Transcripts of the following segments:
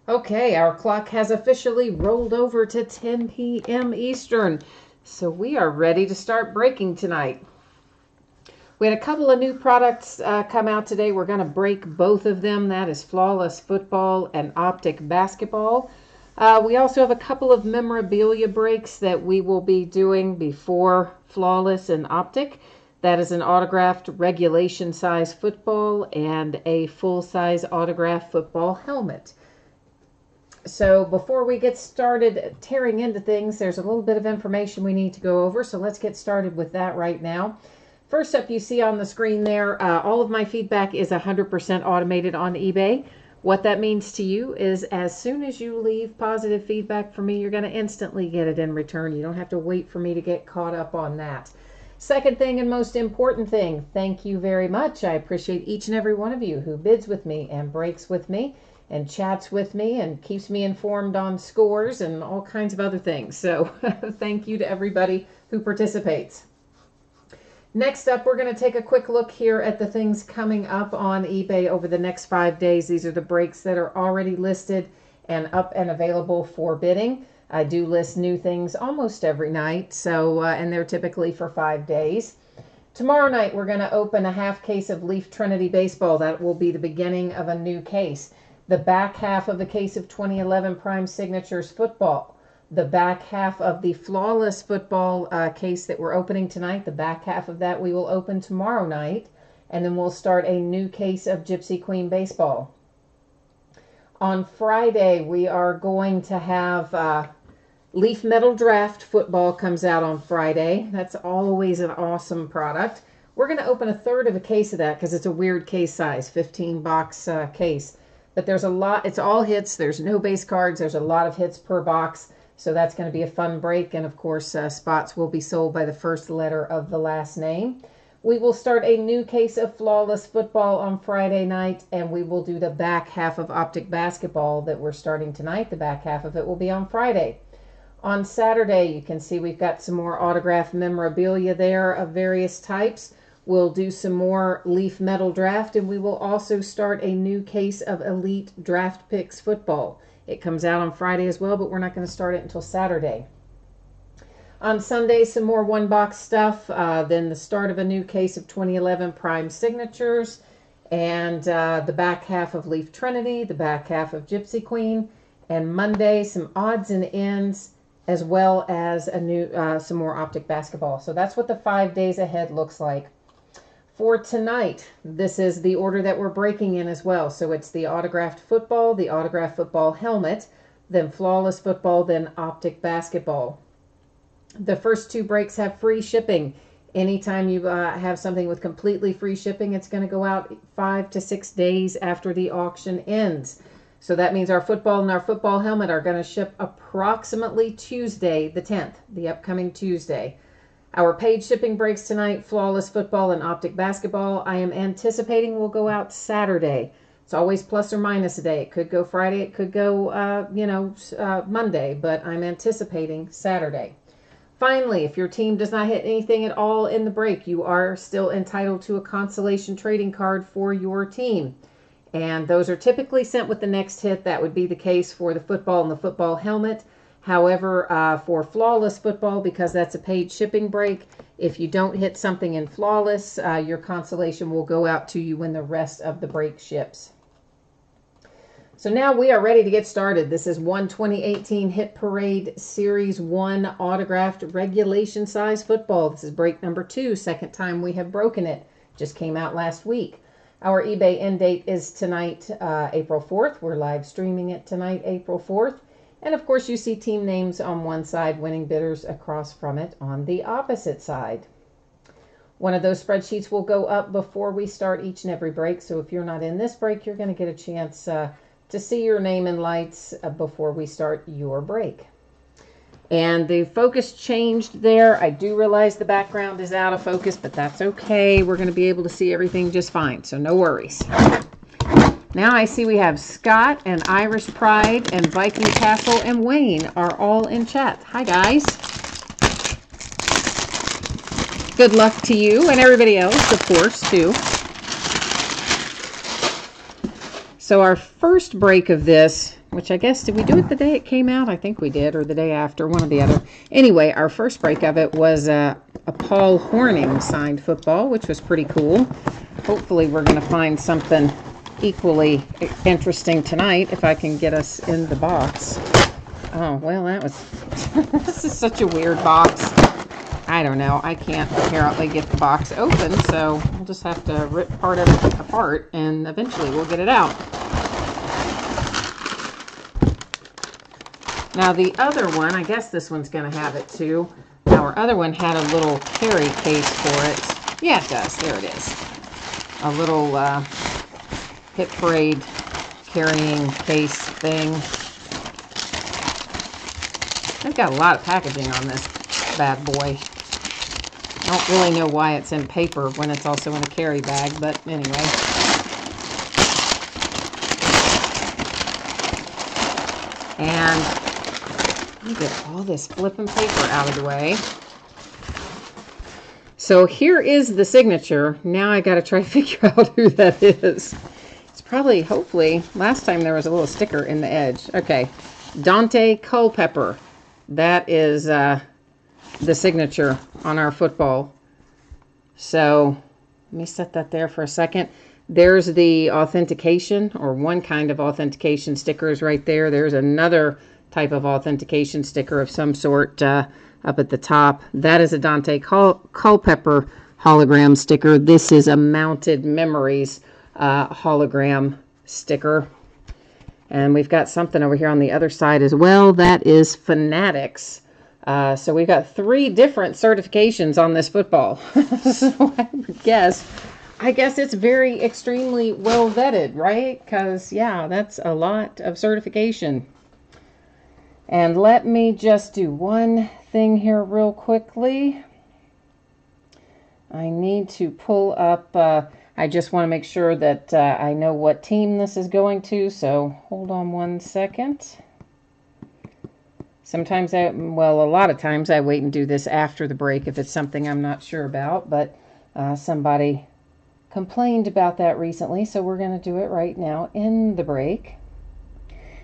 Okay, our clock has officially rolled over to 10 p.m. Eastern, so we are ready to start breaking tonight. We had a couple of new products come out today. We're going to break both of them. That is Flawless Football and Optic Basketball. We also have a couple of memorabilia breaks that we will be doing before Flawless and Optic. That is an autographed regulation size football and a full-size autographed football helmet. So before we get started tearing into things, there's a little bit of information we need to go over. So let's get started with that right now. First up, you see on the screen there, all of my feedback is 100% automated on eBay. What that means to you is as soon as you leave positive feedback for me, you're going to instantly get it in return. You don't have to wait for me to get caught up on that. Second thing and most important thing, thank you very much. I appreciate each and every one of you who bids with me and breaks with me and chats with me and keeps me informed on scores and all kinds of other things. So thank you to everybody who participates. Next up, we're going to take a quick look here at the things coming up on eBay over the next 5 days. These are the breaks that are already listed and up and available for bidding. I do list new things almost every night, so and they're typically for 5 days. Tomorrow night, we're going to open a half case of Leaf Trinity Baseball. That will be the beginning of a new case. The back half of the case of 2011 Prime Signatures Football. The back half of the Flawless Football case that we're opening tonight. The back half of that we will open tomorrow night. And then we'll start a new case of Gypsy Queen Baseball. On Friday, we are going to have Leaf Metal Draft Football comes out on Friday. That's always an awesome product. We're going to open a third of a case of that because it's a weird case size, 15-box case. But there's a lot, it's all hits, there's no base cards, there's a lot of hits per box, so that's going to be a fun break, and of course spots will be sold by the first letter of the last name. We will start a new case of Flawless Football on Friday night, and we will do the back half of Optic Basketball that we're starting tonight. The back half of it will be on Friday. On Saturday, you can see we've got some more autographed memorabilia there of various types. We'll do some more Leaf Metal Draft, and we will also start a new case of Elite Draft Picks Football. It comes out on Friday as well, but we're not going to start it until Saturday. On Sunday, some more one-box stuff, then the start of a new case of 2011 Prime Signatures, and the back half of Leaf Trinity, the back half of Gypsy Queen, and Monday, some odds and ends, as well as a new some more Optic Basketball. So that's what the 5 days ahead looks like. For tonight, this is the order that we're breaking in as well. So it's the autographed football helmet, then Flawless Football, then Optic Basketball. The first two breaks have free shipping. Anytime you have something with completely free shipping, it's going to go out 5 to 6 days after the auction ends. So that means our football and our football helmet are going to ship approximately Tuesday the 10th, the upcoming Tuesday. Our paid shipping breaks tonight, Flawless Football and Optic Basketball, I am anticipating will go out Saturday. It's always plus or minus a day. It could go Friday, it could go, Monday, but I'm anticipating Saturday. Finally, if your team does not hit anything at all in the break, you are still entitled to a consolation trading card for your team. And those are typically sent with the next hit. That would be the case for the football and the football helmet. However, for Flawless Football, because that's a paid shipping break, if you don't hit something in Flawless, your consolation will go out to you when the rest of the break ships. So now we are ready to get started. This is 2018 Hit Parade Series 1 autographed regulation size football. This is break number 2, second time we have broken it. Just came out last week. Our eBay end date is tonight, April 4th. We're live streaming it tonight, April 4th. And of course you see team names on one side, winning bidders across from it on the opposite side. One of those spreadsheets will go up before we start each and every break. So if you're not in this break, you're going to get a chance to see your name in lights before we start your break. And the focus changed there. I do realize the background is out of focus, but that's okay. We're going to be able to see everything just fine, so no worries. Now I see we have Scott and Irish Pride and Viking Castle and Wayne are all in chat. Hi, guys. Good luck to you and everybody else, of course, too. So our first break of this which I guess, did we do it the day it came out? I think we did, or the day after, one or the other. Anyway, our first break of it was a Paul Hornung signed football, which was pretty cool. Hopefully we're going to find something equally interesting tonight if I can get us in the box. Oh, well, that was... This is such a weird box. I don't know. I can't apparently get the box open, so we'll just have to rip part of it apart, and eventually we'll get it out. Now, the other one, I guess this one's going to have it too. Our other one had a little carry case for it. Yeah, it does. There it is. A little Hit Parade carrying case thing. I've got a lot of packaging on this bad boy. I don't really know why it's in paper when it's also in a carry bag, but anyway. And let me get all this flipping paper out of the way. So here is the signature. Now I got to try to figure out who that is. It's probably, hopefully, last time there was a little sticker in the edge. Okay, Daunte Culpepper. That is the signature on our football. So let me set that there for a second. There's the authentication, or one kind of authentication stickers right there. There's another type of authentication sticker of some sort up at the top. That is a Daunte Culpepper hologram sticker. This is a Mounted Memories hologram sticker. And we've got something over here on the other side as well. That is Fanatics. So we've got 3 different certifications on this football. So I guess it's very extremely well vetted, right? Because, yeah, that's a lot of certification. And let me just do one thing here real quickly. I need to pull up, I just want to make sure that I know what team this is going to, so hold on one second. Sometimes a lot of times I wait and do this after the break if it's something I'm not sure about, but somebody complained about that recently, so we're going to do it right now in the break.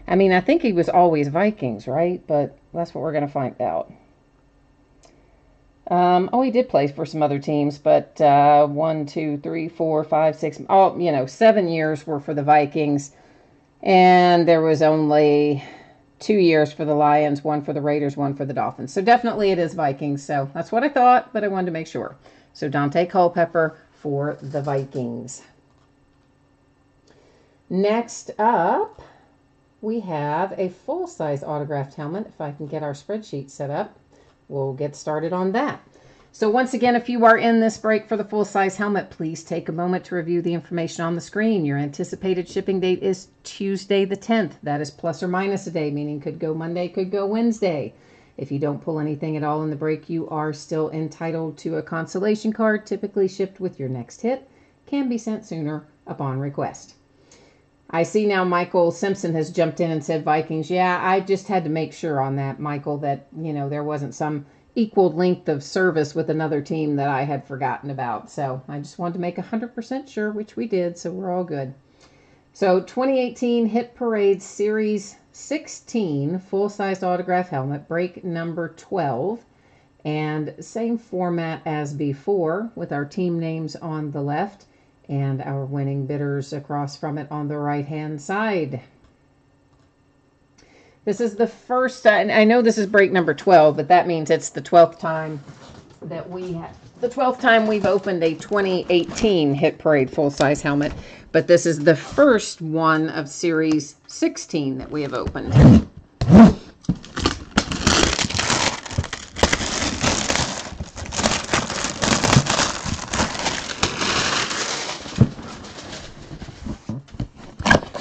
I mean, I think he was always Vikings, right? But that's what we're going to find out. He did play for some other teams, but 1, 2, 3, 4, 5, 6, 7 years were for the Vikings, and there was only 2 years for the Lions, 1 for the Raiders, 1 for the Dolphins. So definitely it is Vikings. So that's what I thought, but I wanted to make sure. So Daunte Culpepper for the Vikings. Next up, we have a full-size autographed helmet. If I can get our spreadsheet set up, we'll get started on that. So once again, if you are in this break for the full-size helmet, please take a moment to review the information on the screen. Your anticipated shipping date is Tuesday the 10th. That is plus or minus a day, meaning could go Monday, could go Wednesday. If you don't pull anything at all in the break, you are still entitled to a consolation card, typically shipped with your next hit. Can be sent sooner upon request. I see now Michael Simpson has jumped in and said Vikings. Yeah, I just had to make sure on that, Michael, that, there wasn't some equal length of service with another team that I had forgotten about. So I just wanted to make 100% sure, which we did, so we're all good. So 2018 Hit Parade Series 16 full-size autograph helmet, break number 12. And same format as before with our team names on the left and our winning bidders across from it on the right-hand side. This is the first, I know this is break number 12, but that means it's the 12th time that we've opened a 2018 Hit Parade full-size helmet, but this is the first one of Series 16 that we have opened.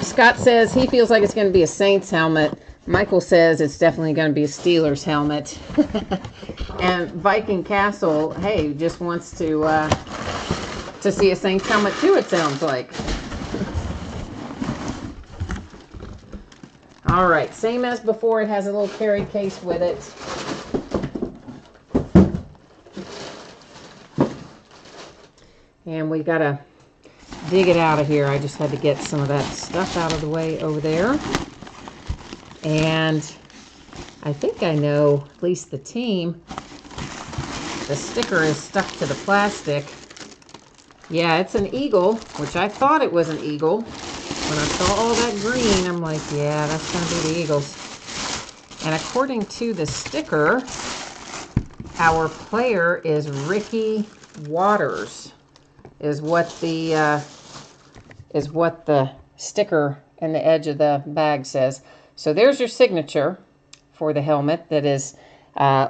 Scott says he feels like it's going to be a Saints helmet. Michael says it's definitely going to be a Steelers helmet. And Viking Castle, hey, just wants to see a Saints helmet too, it sounds like. All right, same as before, it has a little carry case with it. And we got to dig it out of here. I just had to get some of that stuff out of the way over there. And I think I know, at least the team, the sticker is stuck to the plastic. Yeah, it's an eagle, which I thought it was an eagle. When I saw all that green, I'm like, yeah, that's going to be the Eagles. And according to the sticker, our player is Ricky Watters, is what the sticker in the edge of the bag says. So there's your signature for the helmet that is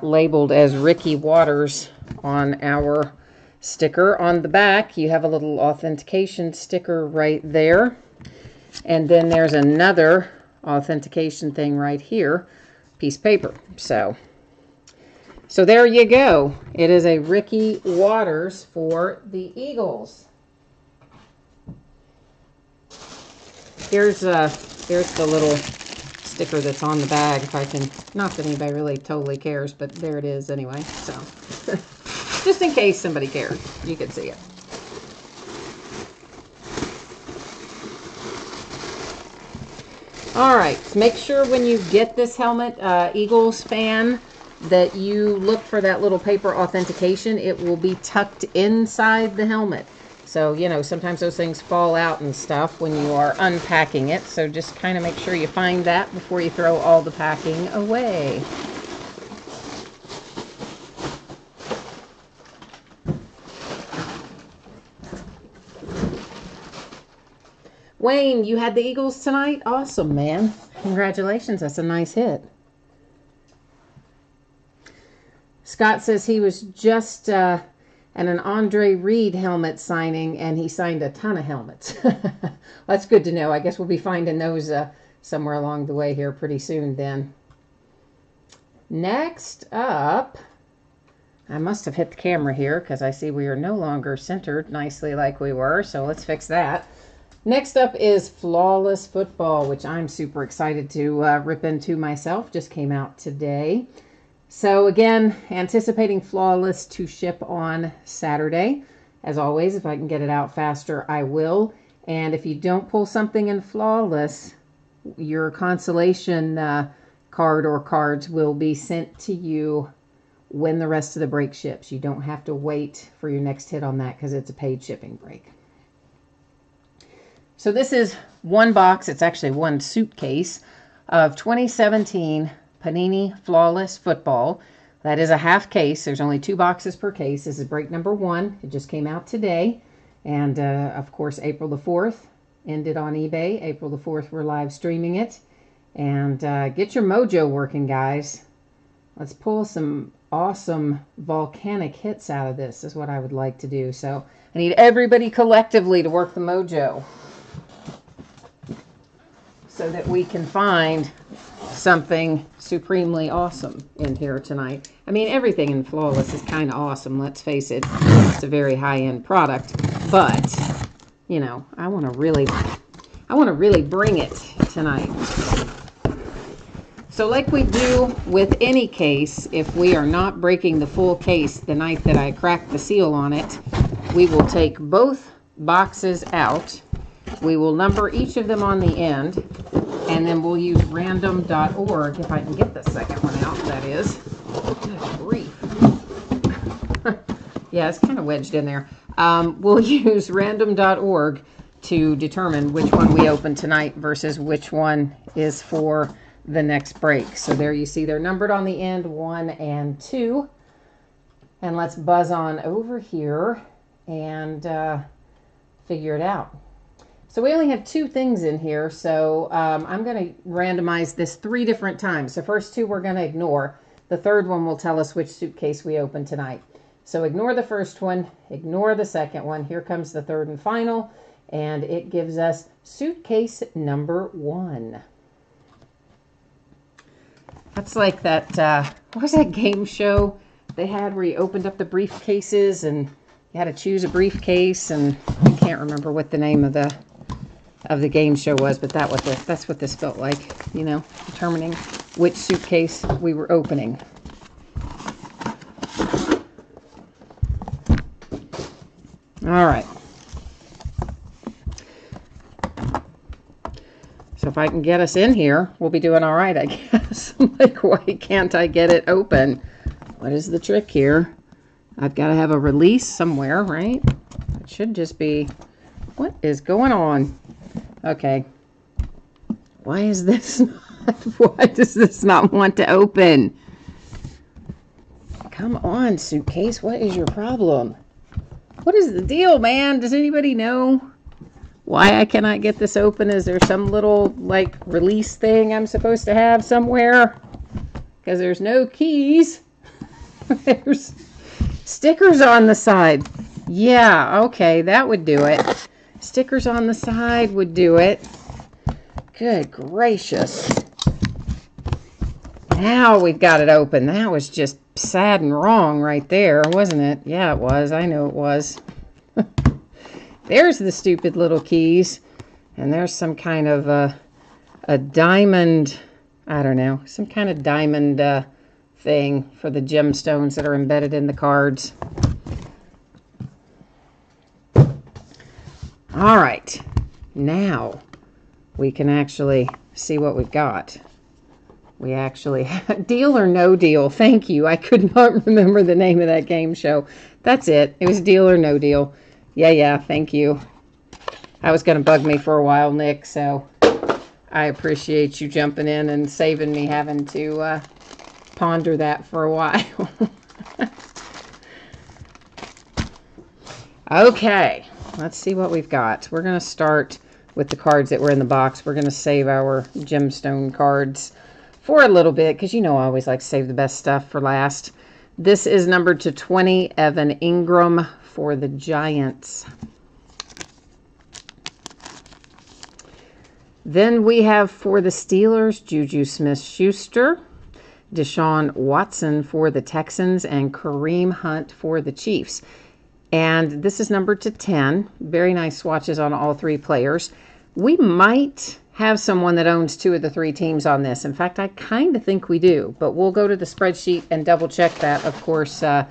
labeled as Ricky Watters on our sticker. On the back, you have a little authentication sticker right there. And then there's another authentication thing right here, piece of paper. So there you go. It is a Ricky Watters for the Eagles. Here's the little sticker that's on the bag. If I can, not that anybody really totally cares, but there it is anyway. So just in case somebody cared, you can see it. All right, make sure when you get this helmet, Eagles fan, that you look for that little paper authentication. It will be tucked inside the helmet. So, you know, sometimes those things fall out and stuff when you are unpacking it. So just kind of make sure you find that before you throw all the packing away. Wayne, you had the Eagles tonight? Awesome, man. Congratulations. That's a nice hit. Scott says he was just at an Andre Reed helmet signing, and he signed a ton of helmets. That's good to know. I guess we'll be finding those somewhere along the way here pretty soon then. Next up, I must have hit the camera here because I see we are no longer centered nicely like we were, so let's fix that. Next up is Flawless Football, which I'm super excited to rip into myself. Just came out today. So again, anticipating Flawless to ship on Saturday. As always, if I can get it out faster, I will. And if you don't pull something in Flawless, your consolation card or cards will be sent to you when the rest of the break ships. You don't have to wait for your next hit on that because it's a paid shipping break. So this is one box, it's actually one suitcase, of 2017 Panini Flawless Football. That is a half case. There's only 2 boxes per case. This is break number 1. It just came out today. And, of course, April the 4th ended on eBay. April the 4th, we're live streaming it. And get your mojo working, guys. Let's pull some awesome volcanic hits out of this is what I would like to do. So I need everybody collectively to work the mojo, so that we can find something supremely awesome in here tonight. I mean, everything in Flawless is kind of awesome, let's face it. It's a very high-end product, but, you know, I want to really bring it tonight. So like we do with any case, if we are not breaking the full case the night that I crack the seal on it, we will take both boxes out. We will number each of them on the end, and then we'll use random.org, if I can get the second one out, that is. Good grief. Yeah, it's kind of wedged in there. We'll use random.org to determine which one we open tonight versus which one is for the next break. So there you see they're numbered on the end, 1 and 2. And let's buzz on over here and figure it out. So we only have 2 things in here, so I'm going to randomize this 3 different times. The first 2 we're going to ignore. The third one will tell us which suitcase we open tonight. So ignore the first one, ignore the second one. Here comes the third and final, and it gives us suitcase number 1. That's like that, what was that game show they had where you opened up the briefcases and you had to choose a briefcase, and I can't remember what the name of the game show was, but that's what this felt like, you know, determining which suitcase we were opening. All right. So if I can get us in here, we'll be doing all right, I guess. Like, why can't I get it open? What is the trick here? I've got to have a release somewhere, right? It should just be... What is going on? Okay. Why is this not... Why does this not want to open? Come on, suitcase. What is your problem? What is the deal, man? Does anybody know why I cannot get this open? Is there some little, like, release thing I'm supposed to have somewhere? Because there's no keys. There's stickers on the side. Yeah, okay, that would do it. Stickers on the side would do it. Good gracious. Now we've got it open. That was just sad and wrong right there, wasn't it? Yeah, it was. I know it was. There's the stupid little keys. And there's some kind of a diamond, I don't know, some kind of diamond thing for the gemstones that are embedded in the cards. All right, now we can actually see what we've got. We actually have Deal or No Deal. Thank you. I could not remember the name of that game show. That's it. It was Deal or No Deal. Yeah, thank you. That was going to bug me for a while, Nick, so I appreciate you jumping in and saving me having to ponder that for a while. Okay, let's see what we've got. We're going to start with the cards that were in the box. We're going to save our gemstone cards for a little bit because you know I always like to save the best stuff for last. This is numbered to 20, Evan Ingram for the Giants. Then we have for the Steelers, Juju Smith-Schuster, Deshaun Watson for the Texans, and Kareem Hunt for the Chiefs. And this is numbered to 10. Very nice swatches on all three players. We might have someone that owns 2 of the 3 teams on this. In fact, I kind of think we do, but we'll go to the spreadsheet and double check that, of course, at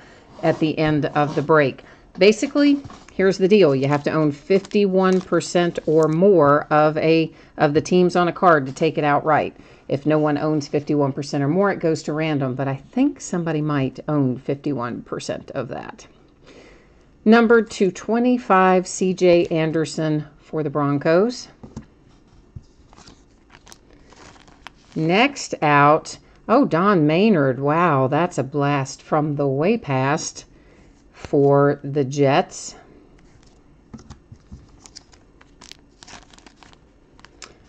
the end of the break. Basically, here's the deal. You have to own 51% or more of the teams on a card to take it outright. If no one owns 51% or more, it goes to random, but I think somebody might own 51% of that. Number 225, C.J. Anderson for the Broncos. Next out, oh, Don Maynard. Wow, that's a blast from the way past for the Jets.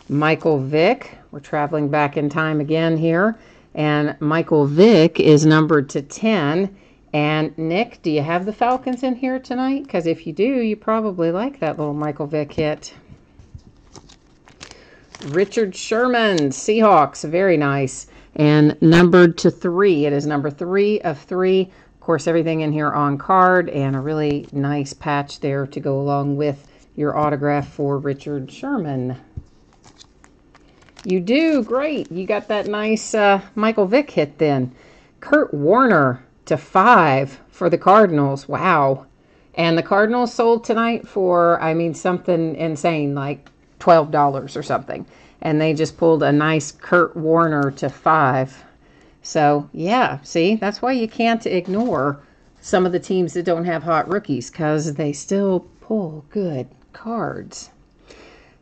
Michael Vick. We're traveling back in time again here. And Michael Vick is numbered to 10. And Nick, do you have the Falcons in here tonight? Because if you do, you probably like that little Michael Vick hit. Richard Sherman, Seahawks, very nice. And numbered to 3. It is number 3 of 3. Of course, everything in here on card and a really nice patch there to go along with your autograph for Richard Sherman. You do, great. You got that nice Michael Vick hit then. Kurt Warner to 5 for the Cardinals. Wow. And the Cardinals sold tonight for, I mean, something insane, like $12 or something. And they just pulled a nice Kurt Warner to 5. So, yeah, see, that's why you can't ignore some of the teams that don't have hot rookies, because they still pull good cards.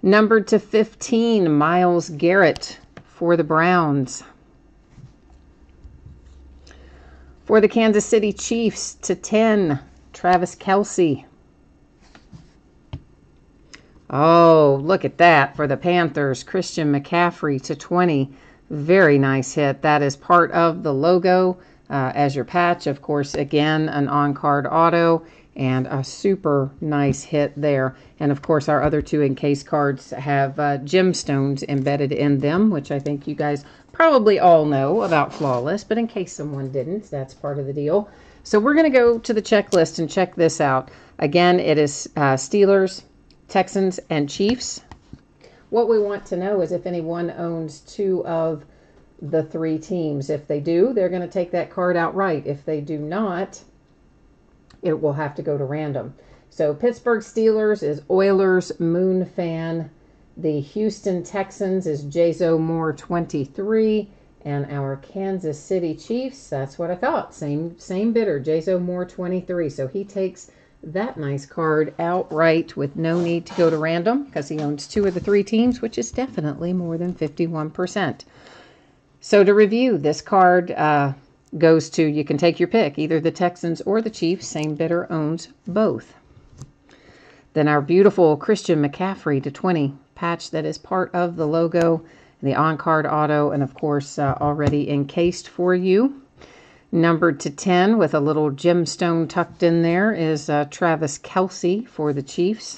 Numbered to 15, Myles Garrett for the Browns. For the Kansas City Chiefs, to 10, Travis Kelce. Oh, look at that. For the Panthers, Christian McCaffrey to 20. Very nice hit. That is part of the logo as your patch. Of course, again, an on-card auto and a super nice hit there. And, of course, our other 2 encased cards have gemstones embedded in them, which I think you guys probably all know about Flawless. But in case someone didn't, that's part of the deal. So we're going to go to the checklist and check this out. Again, it is Steelers, Texans, and Chiefs. What we want to know is if anyone owns 2 of the 3 teams. If they do, they're going to take that card outright. If they do not, it will have to go to random. So Pittsburgh Steelers is Oilers, Moon Fan, The Houston Texans is Jazo Moore 23. And our Kansas City Chiefs, that's what I thought. Same bidder, Jazo Moore 23. So he takes that nice card outright with no need to go to random because he owns 2 of the 3 teams, which is definitely more than 51%. So to review, this card goes to, you can take your pick, either the Texans or the Chiefs. Same bidder owns both. Then our beautiful Christian McCaffrey to 20 patch that is part of the logo, the on-card auto, and of course already encased for you. Numbered to 10 with a little gemstone tucked in there is Travis Kelce for the Chiefs.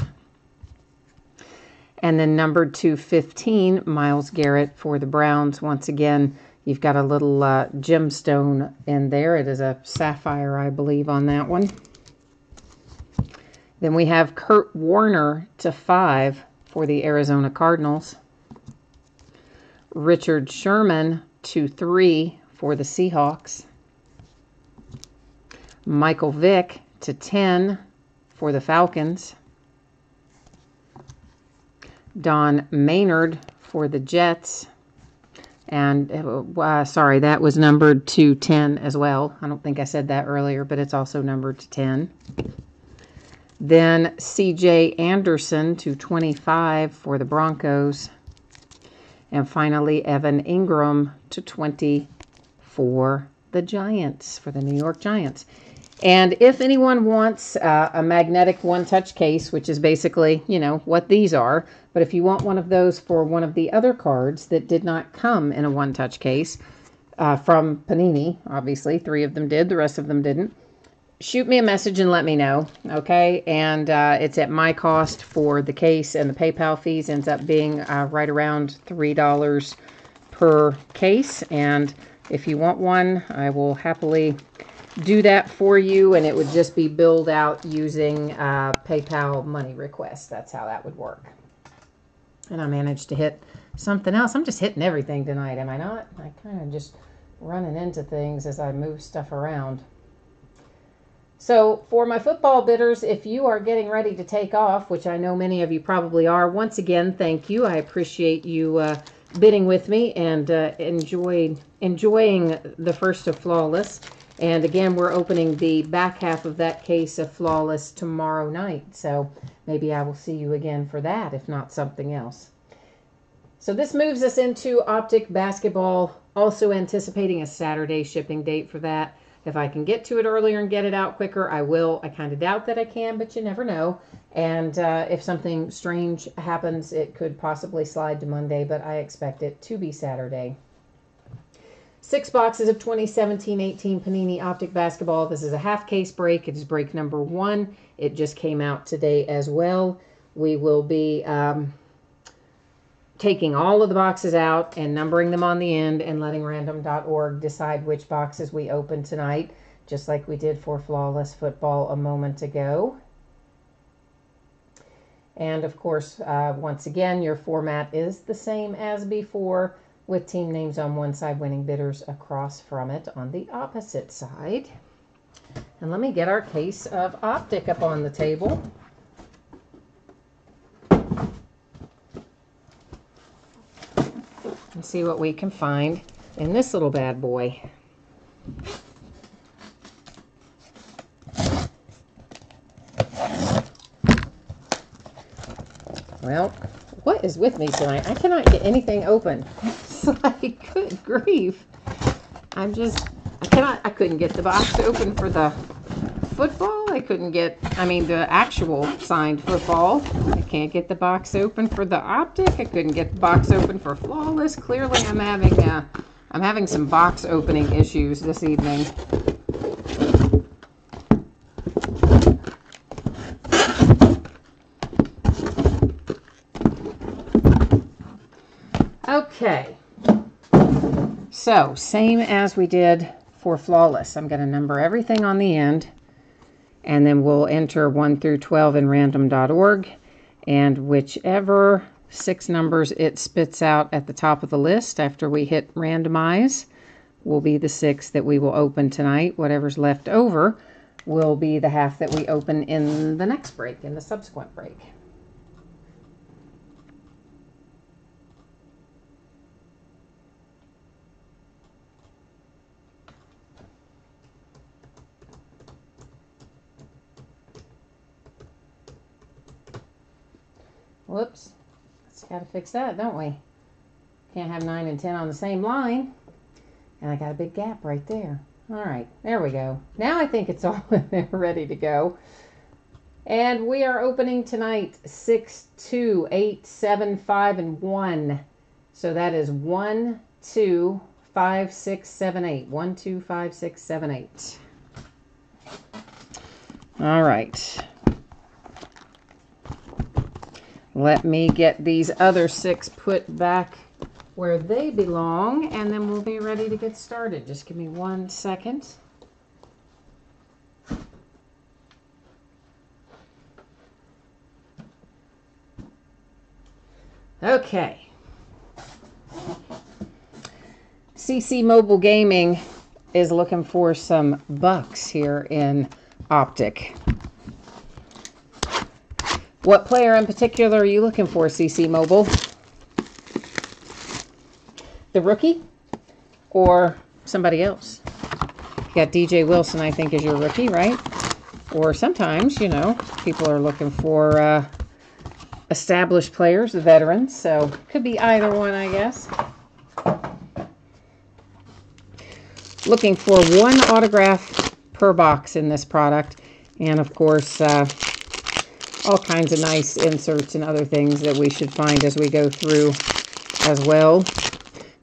And then numbered to 15, Myles Garrett for the Browns. Once again, you've got a little gemstone in there. It is a sapphire, I believe, on that one. Then we have Kurt Warner to 5 for the Arizona Cardinals. Richard Sherman to 3 for the Seahawks. Michael Vick to 10 for the Falcons. Don Maynard for the Jets. And, sorry, that was numbered to 10 as well. I don't think I said that earlier, but it's also numbered to 10. Then C.J. Anderson to 25 for the Broncos. And finally, Evan Ingram to 20 for the Giants, for the New York Giants. And if anyone wants a magnetic one-touch case, which is basically, you know, what these are, but if you want one of those for one of the other cards that did not come in a one-touch case from Panini, obviously, 3 of them did, the rest of them didn't, shoot me a message and let me know, okay? And it's at my cost for the case, and the PayPal fees ends up being right around $3 per case. And if you want one, I will happily do that for you, and it would just be billed out using PayPal money request. That's how that would work. And I managed to hit something else. I'm just hitting everything tonight, am I not? I kind of just running into things as I move stuff around. So for my football bidders, if you are getting ready to take off, which I know many of you probably are, once again, thank you. I appreciate you bidding with me and enjoying the first of Flawless. And again, we're opening the back half of that case of Flawless tomorrow night. So maybe I will see you again for that, if not something else. So this moves us into Optic Basketball, also anticipating a Saturday shipping date for that. If I can get to it earlier and get it out quicker, I will. I kind of doubt that I can, but you never know. And if something strange happens, it could possibly slide to Monday, but I expect it to be Saturday. 6 boxes of 2017-18 Panini Optic Basketball. This is a half case break. It is break number 1. It just came out today as well. We will be taking all of the boxes out and numbering them on the end and letting random.org decide which boxes we open tonight, just like we did for Flawless Football a moment ago. And of course, once again, your format is the same as before, with team names on one side, winning bidders across from it on the opposite side. And let me get our case of Optic up on the table. And see what we can find in this little bad boy. Well, what is with me tonight? I cannot get anything open. It's like, good grief. I couldn't get the box open for the football. I couldn't get, the actual signed football. I can't get the box open for the Optic. I couldn't get the box open for Flawless. Clearly, I'm having some box opening issues this evening. Okay. So, same as we did for Flawless. I'm going to number everything on the end. And then we'll enter 1 through 12 in random.org. And whichever 6 numbers it spits out at the top of the list after we hit randomize will be the 6 that we will open tonight. Whatever's left over will be the half that we open in the next break, in the subsequent break. Whoops. Let's got to fix that, don't we? Can't have 9 and 10 on the same line. And I got a big gap right there. All right, there we go. Now I think it's all in there ready to go. And we are opening tonight 6, 2, 8, 7, 5, and 1. So that is 1, 2, 5, 6, 7, 8. 1, 2, 5, 6, 7, 8. All right. Let me get these other 6 put back where they belong, and then we'll be ready to get started. Just give me 1 second. Okay. CC Mobile Gaming is looking for some bucks here in Optic. What player in particular are you looking for, CC Mobile? The rookie or somebody else? You got DJ Wilson, I think, is your rookie, right? Or sometimes, you know, people are looking for established players, the veterans. So could be either one, I guess. Looking for 1 autograph per box in this product. And of course, all kinds of nice inserts and other things that we should find as we go through as well.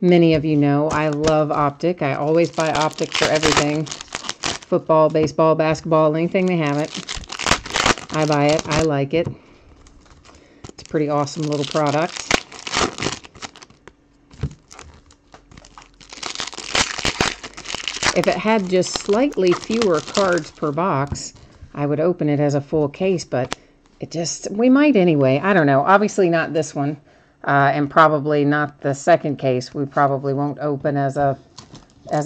Many of you know I love Optic. I always buy Optic for everything. Football, baseball, basketball, anything they have it. I buy it. I like it. It's a pretty awesome little product. If it had just slightly fewer cards per box, I would open it as a full case, but we might anyway. I don't know. Obviously not this one. And probably not the second case. We probably won't open as a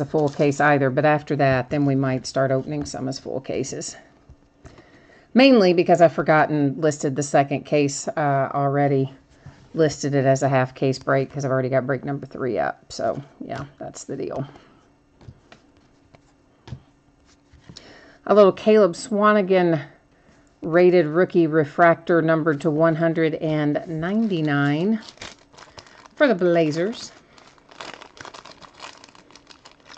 full case either. But after that, then we might start opening some as full cases. Mainly because I've listed the second case already. Listed it as a half case break because I've already got break number 3 up. So, yeah, that's the deal. A little Caleb Swanigan rated rookie refractor numbered to 199 for the Blazers.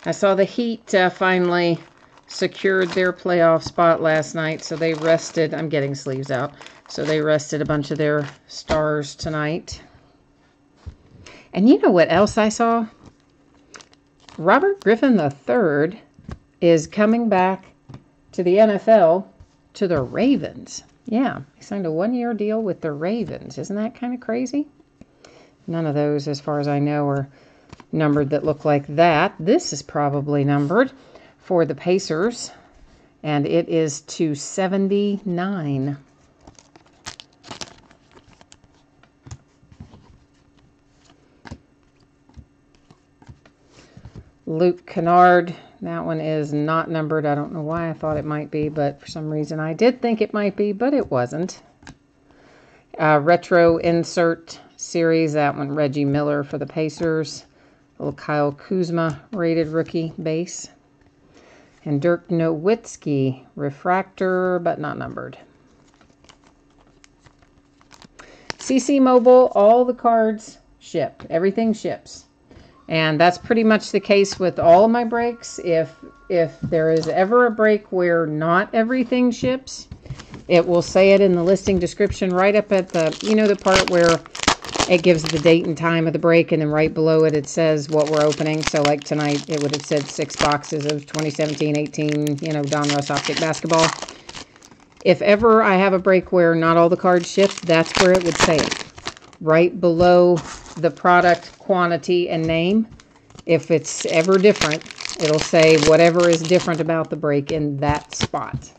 I saw the Heat finally secured their playoff spot last night, so they rested. I'm getting sleeves out. So they rested a bunch of their stars tonight. And you know what else I saw? Robert Griffin III is coming back to the NFL, to the Ravens. Yeah, he signed a 1-year deal with the Ravens. Isn't that kind of crazy? None of those, as far as I know, are numbered that look like that. This is probably numbered for the Pacers, and it is to 79. Luke Kennard. That one is not numbered. I don't know why I thought it might be, but for some reason I did think it might be, but it wasn't. Retro insert series. That one, Reggie Miller for the Pacers. Little Kyle Kuzma rated rookie base. And Dirk Nowitzki refractor, but not numbered. CC Mobile, all the cards ship. Everything ships. And that's pretty much the case with all of my breaks. If there is ever a break where not everything ships, it will say it in the listing description right up at the, you know, the part where it gives the date and time of the break, and then right below it, it says what we're opening. So like tonight, it would have said 6 boxes of 2017-18, you know, Donruss Optic basketball. If ever I have a break where not all the cards ship, that's where it would say it. Right below the product quantity and name. If it's ever different, it'll say whatever is different about the break in that spot.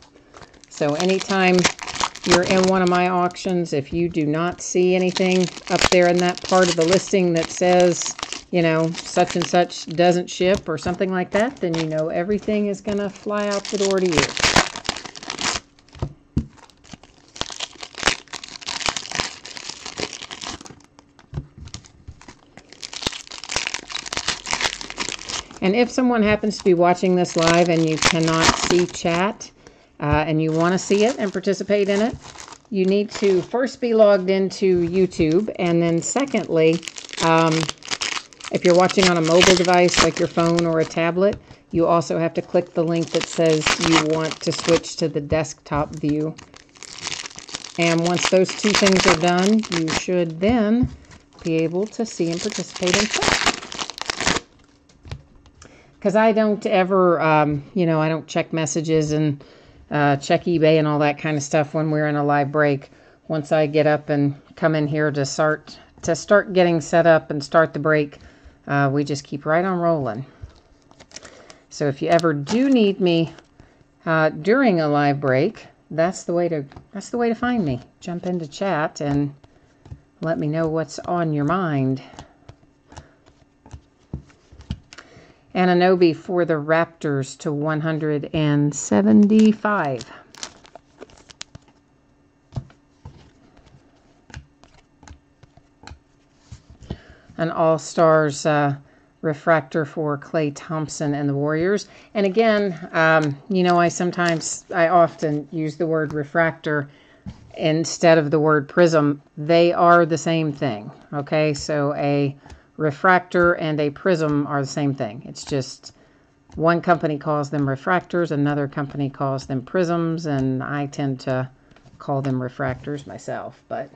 So anytime you're in one of my auctions, if you do not see anything up there in that part of the listing that says, you know, such and such doesn't ship or something like that, then you know everything is going to fly out the door to you. And if someone happens to be watching this live and you cannot see chat and you want to see it and participate in it, you need to first be logged into YouTube, and then secondly, if you're watching on a mobile device like your phone or a tablet, you also have to click the link that says you want to switch to the desktop view. And once those two things are done, you should then be able to see and participate in chat. Because I don't ever, I don't check messages and check eBay and all that kind of stuff when we're in a live break. Once I get up and come in here to start getting set up and start the break, we just keep right on rolling. So if you ever do need me during a live break, that's the way to find me. Jump into chat and let me know what's on your mind. Ananobi for the Raptors to 175. An All-Stars refractor for Klay Thompson and the Warriors. And again, I often use the word refractor instead of the word prism. They are the same thing. Okay, so a refractor and a prism are the same thing. It's just one company calls them refractors, another company calls them prisms, and I tend to call them refractors myself. But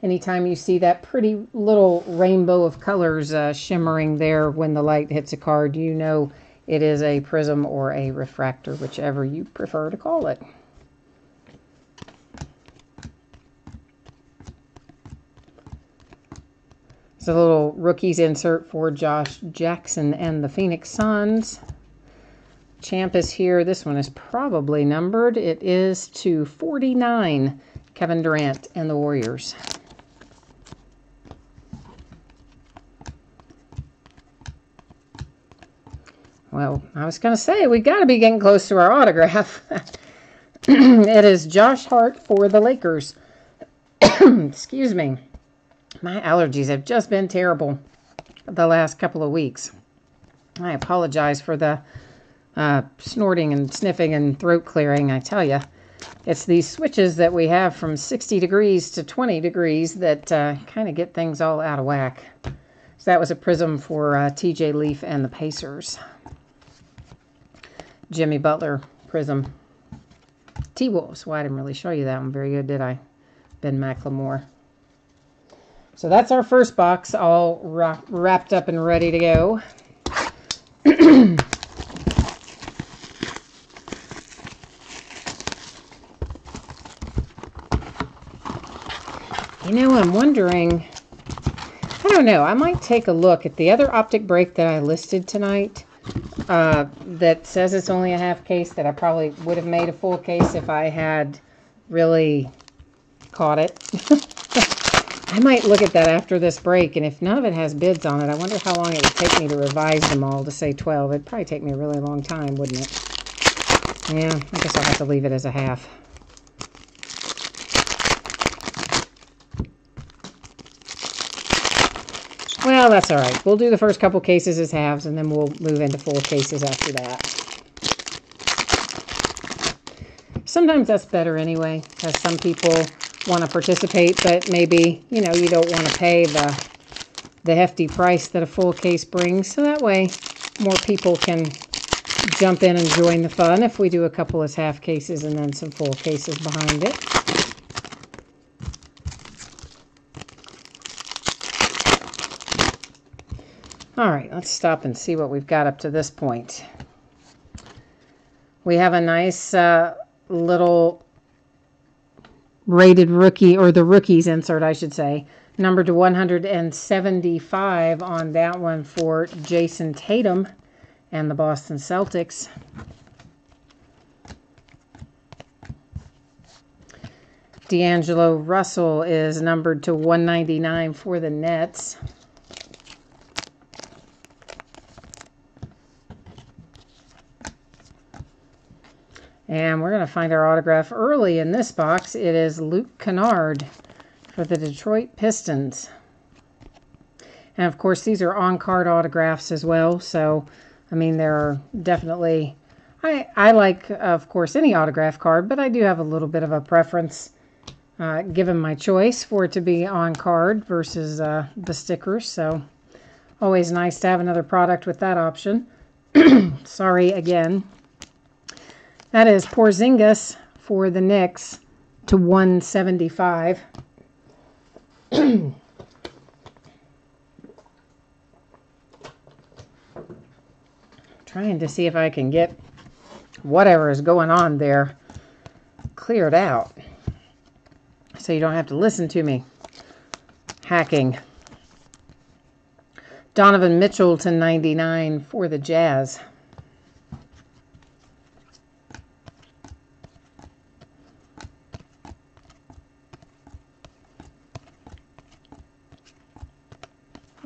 anytime you see that pretty little rainbow of colors shimmering there when the light hits a card, you know it is a prism or a refractor, whichever you prefer to call it. It's a little rookies insert for Josh Jackson and the Phoenix Suns. Champ is here. This one is probably numbered. It is to 49, Kevin Durant and the Warriors. Well, I was going to say, we got to be getting close to our autograph. It is Josh Hart for the Lakers. Excuse me. My allergies have just been terrible the last couple of weeks. I apologize for the snorting and sniffing and throat clearing. I tell you, it's these switches that we have from 60 degrees to 20 degrees that kind of get things all out of whack. So that was a prism for TJ Leaf and the Pacers. Jimmy Butler prism. T-Wolves. Well, I didn't really show you that one very good, did I? Ben McLemore. So that's our first box, all wrapped up and ready to go. I'm wondering, I don't know, I might take a look at the other optic break that I listed tonight that says it's only a half case, that I probably would have made a full case if I had really caught it. I might look at that after this break, and if none of it has bids on it, I wonder how long it would take me to revise them all to say 12. It'd probably take me a really long time, wouldn't it? Yeah, I guess I'll have to leave it as a half. Well, that's all right. We'll do the first couple cases as halves, and then we'll move into full cases after that. Sometimes that's better anyway, because some people want to participate, but maybe, you don't want to pay the hefty price that a full case brings. So that way, more people can jump in and join the fun if we do a couple as half cases and then some full cases behind it. All right, let's stop and see what we've got up to this point. We have a nice little rated rookie, or the rookies insert, I should say, numbered to 175 on that one for Jason Tatum and the Boston Celtics. D'Angelo Russell is numbered to 199 for the Nets. And we're going to find our autograph early in this box. It is Luke Kennard for the Detroit Pistons. And, of course, these are on-card autographs as well. So, I mean, there are definitely... I like, of course, any autograph card, but I do have a little bit of a preference given my choice for it to be on card versus the stickers. So always nice to have another product with that option. Sorry again. That is Porzingis for the Knicks to 175. Trying to see if I can get whatever is going on there cleared out so you don't have to listen to me hacking. Donovan Mitchell to 99 for the Jazz.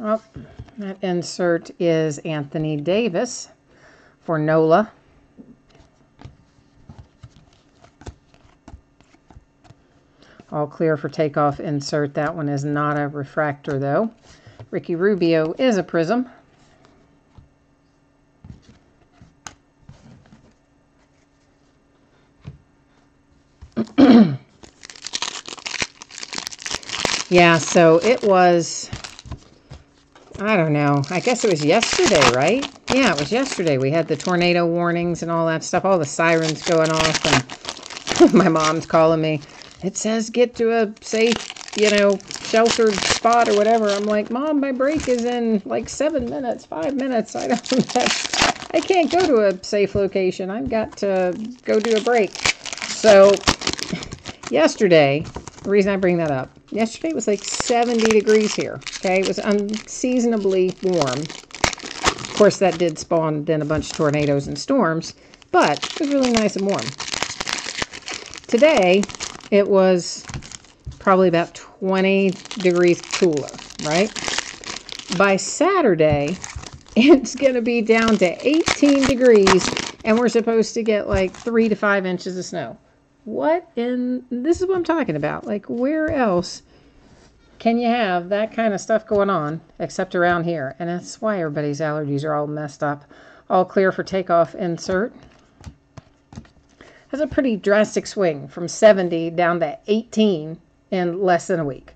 Oh, that insert is Anthony Davis for NOLA. All clear for takeoff insert. That one is not a refractor though. Ricky Rubio is a prism. Yeah, so it was, I don't know, I guess it was yesterday, right? Yeah, it was yesterday. We had the tornado warnings and all that stuff, all the sirens going off, and my mom's calling me. It says get to a safe, sheltered spot or whatever. I'm like, Mom, my break is in like 7 minutes, 5 minutes. I can't go to a safe location. I've got to go do a break. So yesterday, the reason I bring that up, yesterday it was like 70 degrees here. Okay, it was unseasonably warm. Of course, that did spawn then a bunch of tornadoes and storms, but it was really nice and warm. Today, it was probably about 20 degrees cooler, right? By Saturday, it's going to be down to 18 degrees, and we're supposed to get like 3 to 5 inches of snow. This is what I'm talking about. Like, where else can you have that kind of stuff going on except around here? And that's why everybody's allergies are all messed up. All clear for takeoff insert. That's a pretty drastic swing from 70 down to 18 in less than a week.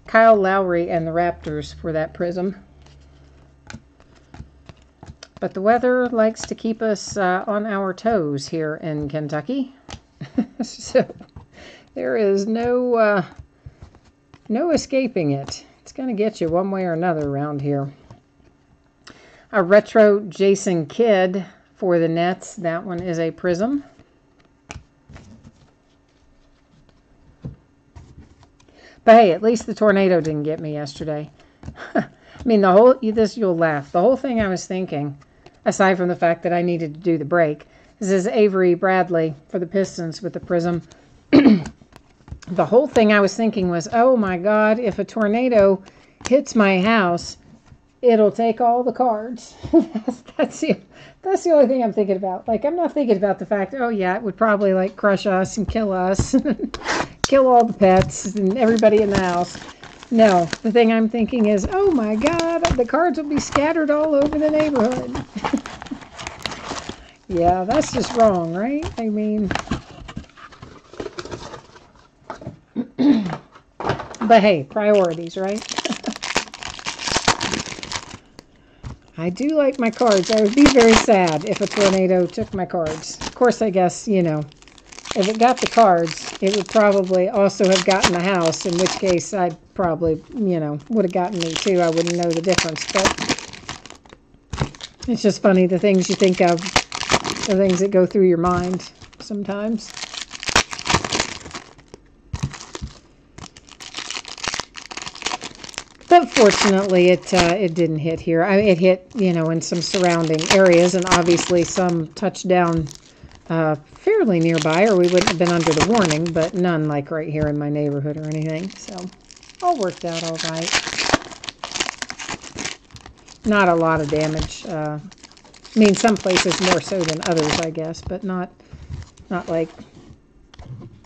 Kyle Lowry and the Raptors for that prism. But the weather likes to keep us on our toes here in Kentucky. So there is no escaping it. It's going to get you one way or another around here. A retro Jason Kidd for the Nets. That one is a prism. But hey, at least the tornado didn't get me yesterday. I mean, you'll laugh. The whole thing I was thinking, aside from the fact that I needed to do the break, is Avery Bradley for the Pistons with the prism. The whole thing I was thinking was, oh my God, if a tornado hits my house, it'll take all the cards. That's the only thing I'm thinking about. Like, I'm not thinking about the fact, oh yeah, it would probably like crush us and kill us. Kill all the pets and everybody in the house. No, the thing I'm thinking is, oh my God, the cards will be scattered all over the neighborhood. Yeah, that's just wrong, right? I mean, but hey, priorities, right? I do like my cards. I would be very sad if a tornado took my cards. Of course, I guess, if it got the cards, it would probably also have gotten the house, in which case I'd probably, would have gotten me too. I wouldn't know the difference. But it's just funny, the things you think of, the things that go through your mind sometimes. But fortunately, it didn't hit here. It hit, in some surrounding areas, and obviously some touched down fairly nearby, or we wouldn't have been under the warning, but none like right here in my neighborhood or anything. So all worked out all right. Not a lot of damage. I mean, some places more so than others, I guess, but not like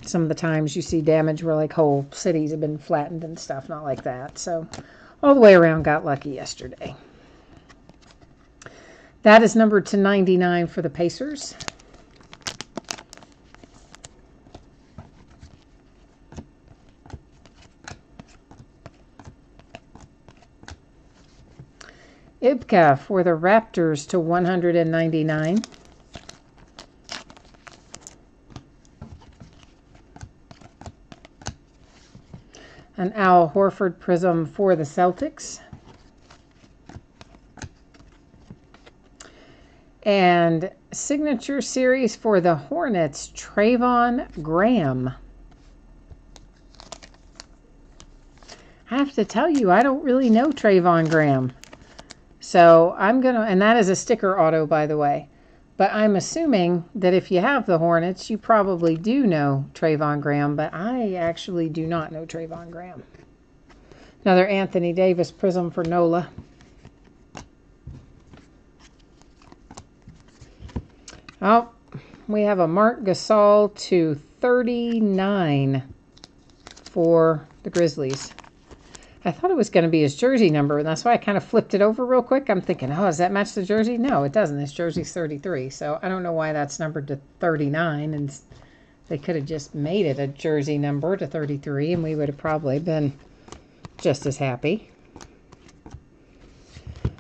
some of the times you see damage where like whole cities have been flattened and stuff. Not like that. So all the way around, got lucky yesterday. That is numbered to 99 for the Pacers. Ibka for the Raptors to 199. An Al Horford Prism for the Celtics. And Signature Series for the Hornets, Trayvon Graham. I have to tell you, I don't really know Trayvon Graham. So I'm going to, and that is a sticker auto, by the way. But I'm assuming that if you have the Hornets, you probably do know Trayvon Graham. But I actually do not know Trayvon Graham. Another Anthony Davis Prism for Nola. Oh, we have a Marc Gasol to 39 for the Grizzlies. I thought it was going to be his jersey number, and that's why I kind of flipped it over real quick. I'm thinking, oh, does that match the jersey? No, it doesn't. His jersey's 33, so I don't know why that's numbered to 39, and they could have just made it a jersey number to 33, and we would have probably been just as happy.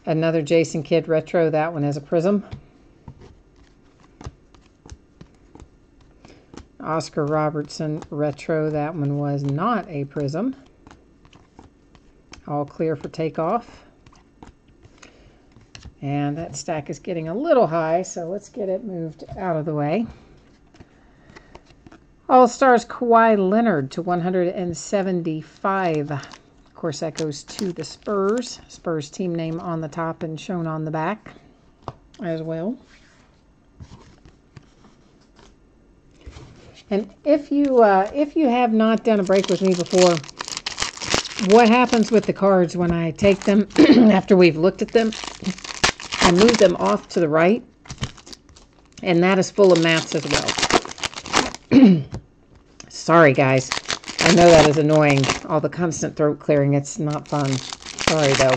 Another Jason Kidd Retro. That one is a Prism. Oscar Robertson Retro. That one was not a Prism. All clear for takeoff. And that stack is getting a little high, so let's get it moved out of the way. All-Stars Kawhi Leonard to 175. Of course, that goes to the Spurs. Spurs team name on the top and shown on the back as well. And if you have not done a break with me before, what happens with the cards when I take them after we've looked at them? I move them off to the right, and that is full of mats as well. Sorry, guys. I know that is annoying. All the constant throat clearing. It's not fun. Sorry, though.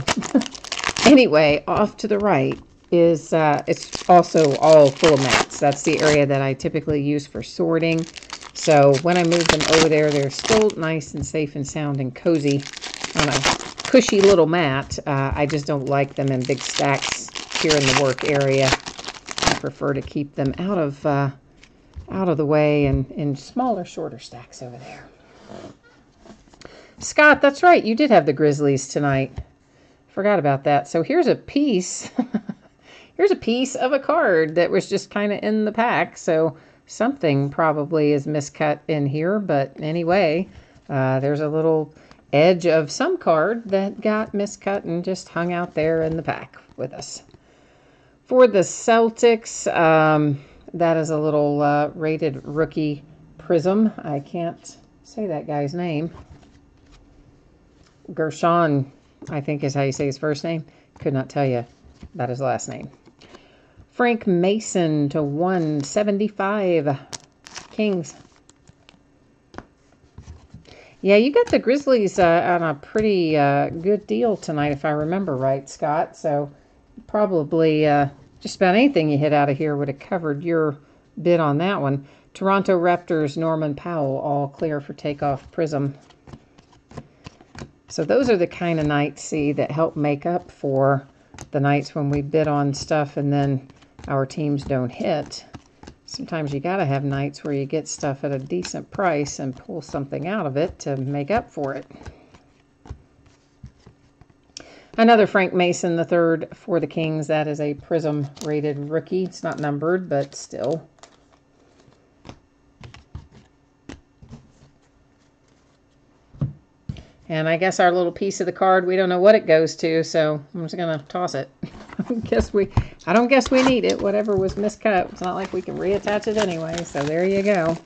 Anyway, off to the right is it's also all full of mats. That's the area that I typically use for sorting. So when I move them over there, they're still nice and safe and sound and cozy on a cushy little mat. I just don't like them in big stacks here in the work area. I prefer to keep them out of the way and in smaller, shorter stacks over there. Scott, that's right. You did have the Grizzlies tonight. Forgot about that. So here's a piece. Here's a piece of a card that was just kind of in the pack. So something probably is miscut in here. But anyway, there's a little edge of some card that got miscut and just hung out there in the pack with us. For the Celtics, that is a little rated rookie Prism. I can't say that guy's name. Gershon, I think is how you say his first name. Could not tell you about his last name. Frank Mason to 175. Kings. Yeah, you got the Grizzlies on a pretty good deal tonight, if I remember right, Scott. So probably just about anything you hit out of here would have covered your bid on that one. Toronto Raptors, Norman Powell, all clear for takeoff Prism. So those are the kind of nights, see, that help make up for the nights when we bid on stuff and then our teams don't hit. Sometimes you got to have nights where you get stuff at a decent price and pull something out of it to make up for it. Another Frank Mason III for the Kings. That is a Prism rated rookie. It's not numbered, but still. And I guess our little piece of the card, we don't know what it goes to, so I'm just going to toss it. I don't guess we need it. Whatever was miscut. It's not like we can reattach it anyway, so there you go.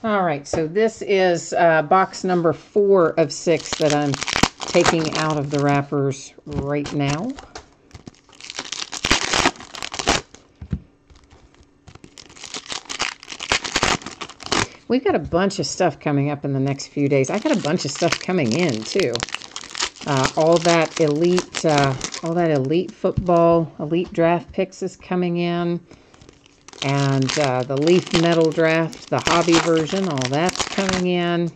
All right, so this is box number 4 of 6 that I'm taking out of the wrappers right now. We've got a bunch of stuff coming up in the next few days. I got a bunch of stuff coming in too. All that elite football, elite draft picks is coming in. And the Leaf Metal Draft, the hobby version, all that's coming in.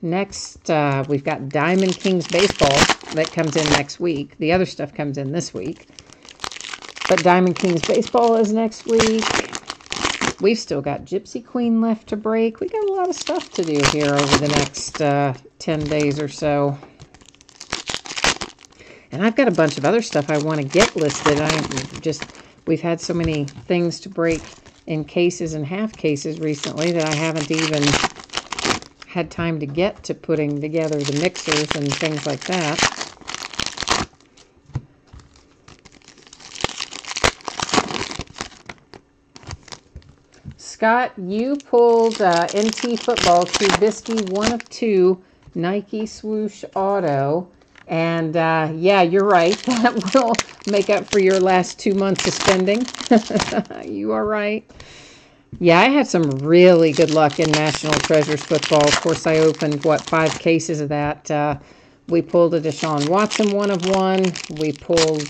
Next, we've got Diamond Kings Baseball that comes in next week. The other stuff comes in this week. But Diamond Kings Baseball is next week. We've still got Gypsy Queen left to break. We got a lot of stuff to do here over the next 10 days or so. And I've got a bunch of other stuff I want to get listed. We've had so many things to break in cases and half cases recently that I haven't even had time to get to putting together the mixers and things like that. Scott, you pulled NT Football Trubisky 1 of 2 Nike Swoosh Auto. And, yeah, you're right. That will make up for your last 2 months of spending. You are right. Yeah, I had some really good luck in National Treasures football. Of course, I opened, 5 cases of that. We pulled a Deshaun Watson 1 of 1. We pulled,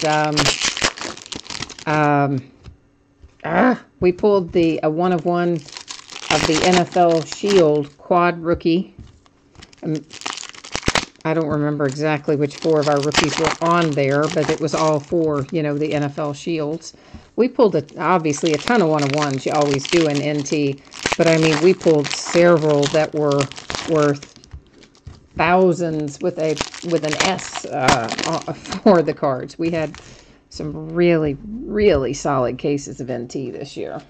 the 1 of 1 of the NFL Shield quad rookie. I don't remember exactly which 4 of our rookies were on there, but it was all 4, the NFL Shields. We pulled, obviously, a ton of 1 of 1s. You always do in NT. But, I mean, we pulled several that were worth thousands with an S for the cards. We had some really, really solid cases of NT this year.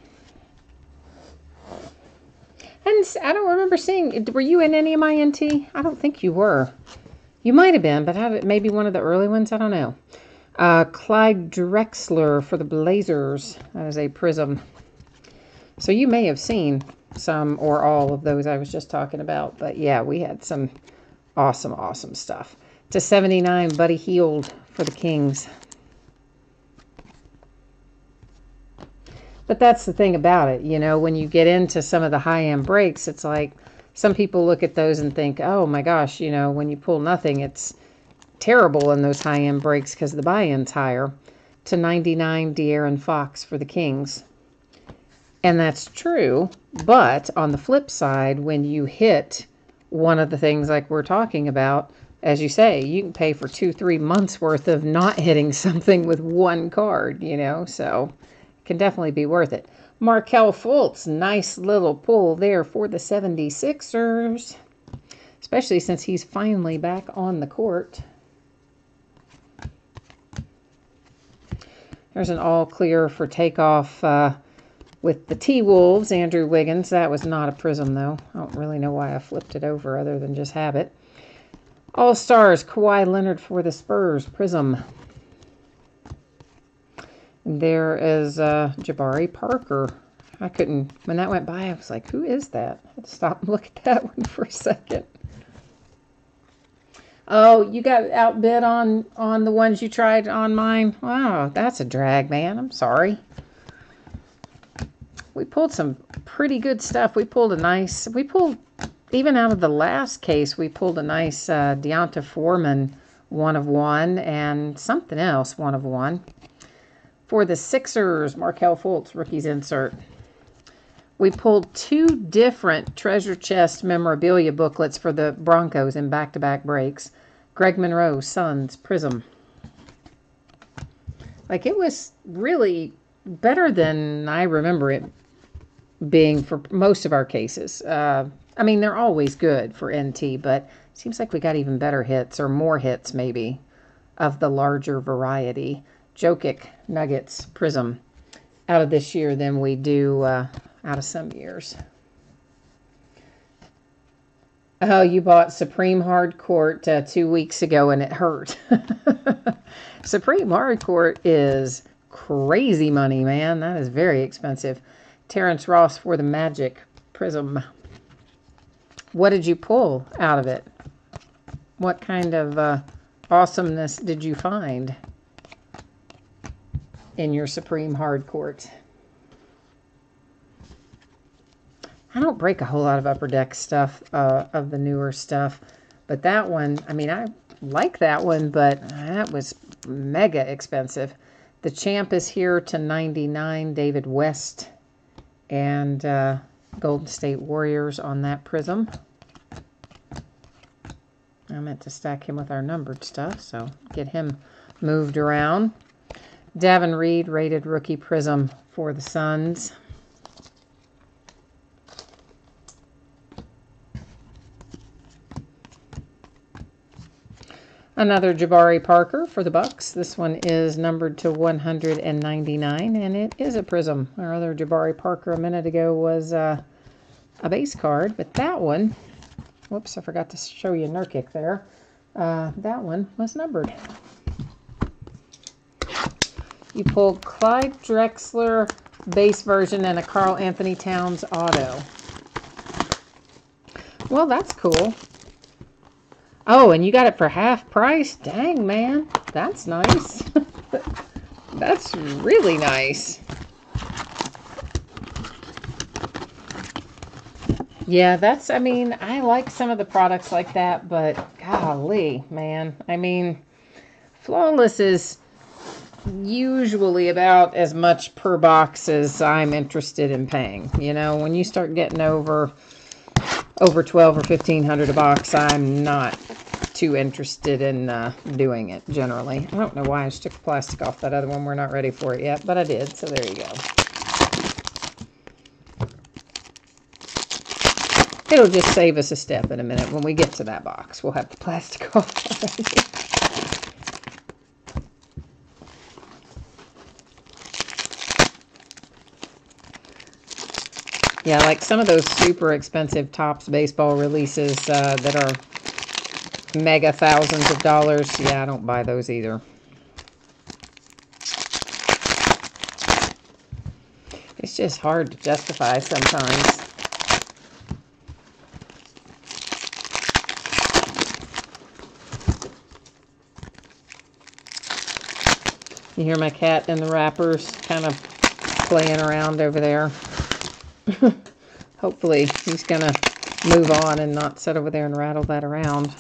And I don't remember seeing, were you in any of my NT? I don't think you were. You might have been, but maybe one of the early ones. I don't know. Clyde Drexler for the Blazers as a prism. So you may have seen some or all of those I was just talking about. But yeah, we had some awesome, awesome stuff. /79, Buddy Hield for the Kings. But that's the thing about it. When you get into some of the high-end breaks, it's like, some people look at those and think, oh my gosh, when you pull nothing, it's terrible in those high-end breaks because the buy-in's higher. /99, De'Aaron Fox for the Kings. And that's true, but on the flip side, when you hit one of the things like we're talking about, as you say, you can pay for 2-3 months worth of not hitting something with 1 card, so it can definitely be worth it. Markelle Fultz, nice little pull there for the 76ers, especially since he's finally back on the court. There's an all clear for takeoff with the T-Wolves, Andrew Wiggins. That was not a prism, though. I don't really know why I flipped it over other than just have it. All-Stars, Kawhi Leonard for the Spurs, prism. There is Jabari Parker. I couldn't, when that went by, I was like, who is that? I had to stop and look at that one for a second. Oh, you got outbid on the ones you tried on mine? Wow, that's a drag, man. I'm sorry. We pulled some pretty good stuff. Even out of the last case, we pulled a nice Deonta Foreman 1 of 1 and something else 1 of 1. For the Sixers, Markelle Fultz, rookies insert. We pulled 2 different treasure chest memorabilia booklets for the Broncos in back-to-back breaks. Greg Monroe, Suns, prism. Like, it was really better than I remember it being for most of our cases. I mean, they're always good for NT, but it seems like we got even better hits, or more hits maybe, of the larger variety. Jokic, Nuggets, prism, out of this year than we do out of some years. Oh, you bought Supreme Hardcourt 2 weeks ago and it hurt. Supreme Hardcourt is crazy money, man. That is very expensive. Terrence Ross for the Magic, prism. What did you pull out of it? What kind of awesomeness did you find in your Supreme Hardcourt? I don't break a whole lot of Upper Deck stuff, of the newer stuff. But that one, I mean, I like that one, but that was mega expensive. The Champ is here to $99. David West and Golden State Warriors on that prism. I meant to stack him with our numbered stuff, so get him moved around. Davin Reed, rated rookie prism for the Suns. Another Jabari Parker for the Bucks. This one is numbered to 199, and it is a prism. Our other Jabari Parker a minute ago was a base card, but that one, whoops, I forgot to show you Nurkic there. That one was numbered. You pulled Clyde Drexler base version and a Karl Anthony Towns auto. Well, that's cool. Oh, and you got it for half price? Dang, man. That's nice. That's really nice. Yeah, that's, I mean, I like some of the products like that, but golly, man. I mean, Flawless is usually about as much per box as I'm interested in paying. You know, when you start getting over 12 or 1500 a box, I'm not too interested in doing it generally. I don't know why I just took the plastic off that other one. We're not ready for it yet, but I did, so there you go. It'll just save us a step in a minute. When we get to that box, we'll have the plastic off. Yeah, like some of those super expensive Topps baseball releases that are mega thousands of dollars. Yeah, I don't buy those either. It's just hard to justify sometimes. You hear my cat in the wrappers kind of playing around over there. Hopefully he's going to move on and not sit over there and rattle that around.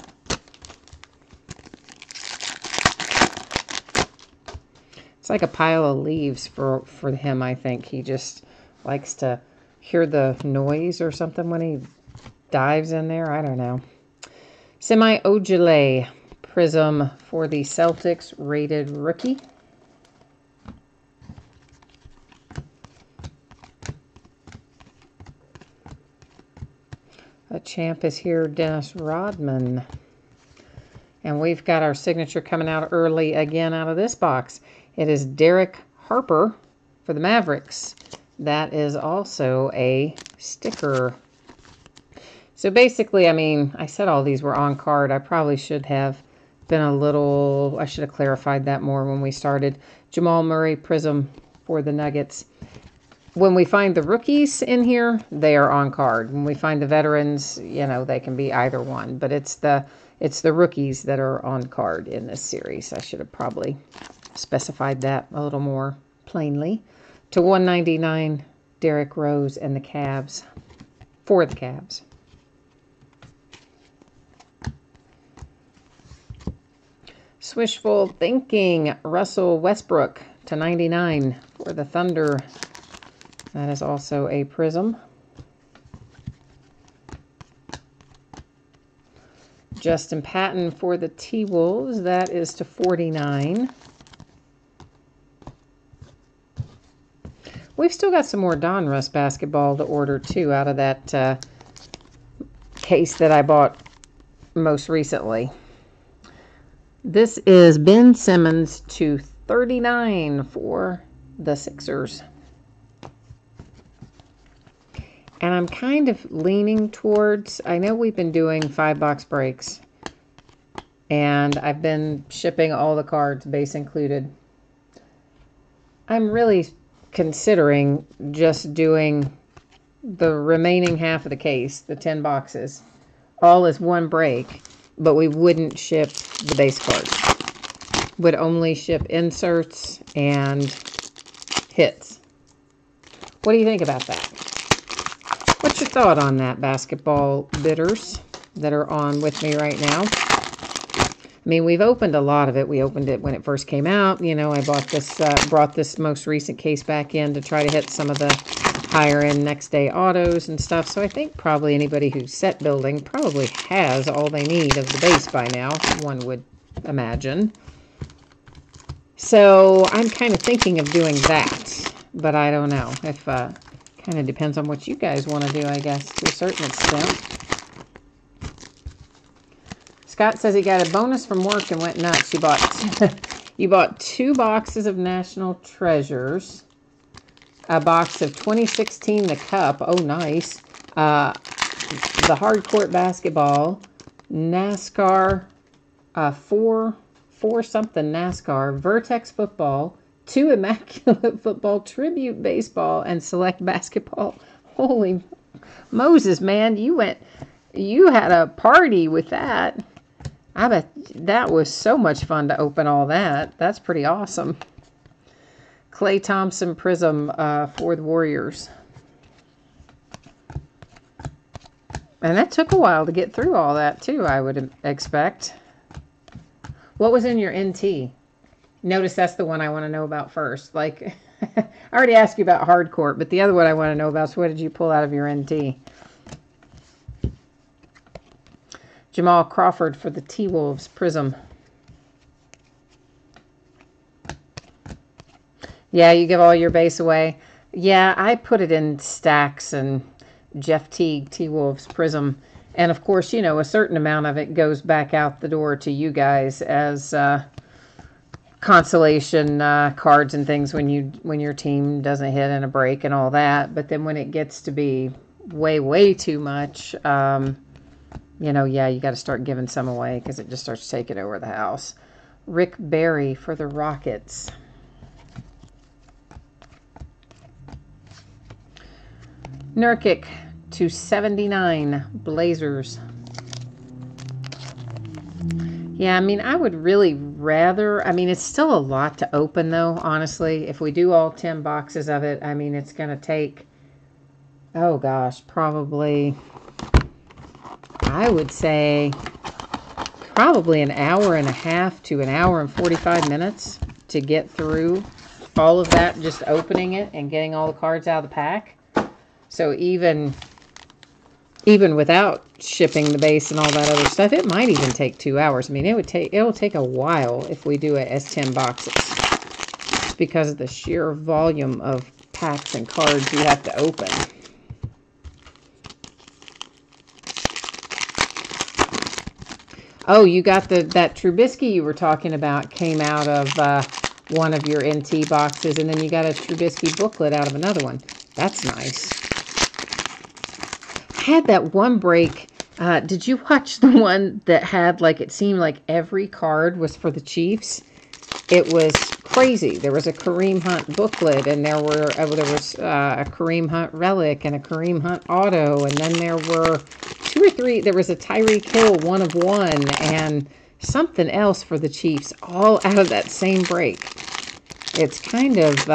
It's like a pile of leaves for him, I think. He just likes to hear the noise or something when he dives in there. I don't know. Semi Ojeleye prism for the Celtics, rated rookie. A Champ is here, Dennis Rodman. And we've got our signature coming out early again out of this box. It is Derek Harper for the Mavericks. That is also a sticker. So basically, I mean, I said all these were on card. I probably should have been I should have clarified that more when we started. Jamal Murray prism for the Nuggets. When we find the rookies in here, they are on card. When we find the veterans, you know, they can be either one. But it's the rookies that are on card in this series. I should have probably specified that a little more plainly. To 199, Derrick Rose and the Cavs. For the Cavs. Swishful Thinking, Russell Westbrook to 99 for the Thunder. That is also a prism. Justin Patton for the T-Wolves. That is to 49. We've still got some more Donruss basketball to order, too, out of that case that I bought most recently. This is Ben Simmons to 39 for the Sixers. And I'm kind of leaning towards, I know we've been doing 5-box breaks. And I've been shipping all the cards, base included. I'm really considering just doing the remaining half of the case, the 10 boxes, all as one break. But we wouldn't ship the base cards. Would only ship inserts and hits. What do you think about that? What's your thought on that, basketball bidders that are on with me right now? I mean, we've opened a lot of it. We opened it when it first came out. You know, I bought this, brought this most recent case back in to try to hit some of the higher end next day autos and stuff. So I think probably anybody who's set building probably has all they need of the base by now, one would imagine. So I'm kind of thinking of doing that, but I don't know. If kind of depends on what you guys want to do, I guess, to a certain extent. Scott says he got a bonus from work and went nuts. You bought 2 boxes of National Treasures, a box of 2016 The Cup. Oh, nice. The Hardcourt Basketball, NASCAR, 4 something NASCAR, Vertex Football, 2 Immaculate Football, Tribute Baseball, and Select Basketball. Holy Moses, man. You had a party with that. I bet that was so much fun to open all that. That's pretty awesome. Klay Thompson Prism for the Warriors. And that took a while to get through all that, too, I would expect. What was in your NT? Notice that's the one I want to know about first. Like, I already asked you about Hardcourt, but the other one I want to know about is what did you pull out of your NT? Jamal Crawford for the T-Wolves Prism. Yeah, you give all your base away. Yeah, I put it in stacks and Jeff Teague T-Wolves Prism. And of course, you know, a certain amount of it goes back out the door to you guys as consolation cards and things when your team doesn't hit in a break and all that. But then when it gets to be way too much, you know, yeah, you got to start giving some away because it just starts taking over the house. Rick Barry for the Rockets. Nurkic to 79 Blazers. Yeah, I mean, I would really rather, I mean, it's still a lot to open though, honestly. If we do all 10 boxes of it, I mean, it's going to take, oh gosh, probably, I would say probably an hour and a half to an hour and 45 minutes to get through all of that, just opening it and getting all the cards out of the pack. So even without shipping the base and all that other stuff, it might even take 2 hours. I mean, it'll take a while if we do it as 10 boxes. It's because of the sheer volume of packs and cards you have to open. Oh, you got that Trubisky you were talking about came out of one of your NT boxes, and then you got a Trubisky booklet out of another one. That's nice. I had that one break. Did you watch the one that had, like, it seemed like every card was for the Chiefs? It was crazy. There was a Kareem Hunt booklet, and there was a Kareem Hunt relic and a Kareem Hunt auto, and then there were 2 or 3. There was a Tyreek Hill 1 of 1 and something else for the Chiefs, all out of that same break. It's kind of,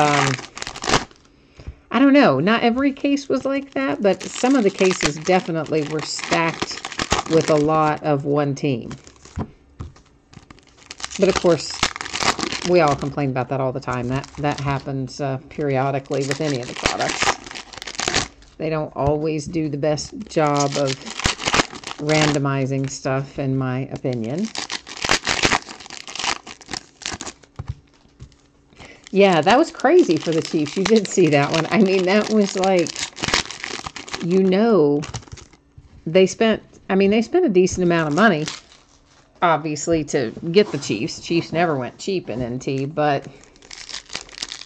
I don't know. Not every case was like that, but some of the cases definitely were stacked with a lot of one team. But of course, we all complain about that all the time. That happens periodically with any of the products. They don't always do the best job of randomizing stuff, in my opinion. Yeah, that was crazy for the Chiefs. You did see that one. I mean, that was like, you know, they spent a decent amount of money, obviously, to get the Chiefs. Chiefs never went cheap in NT, but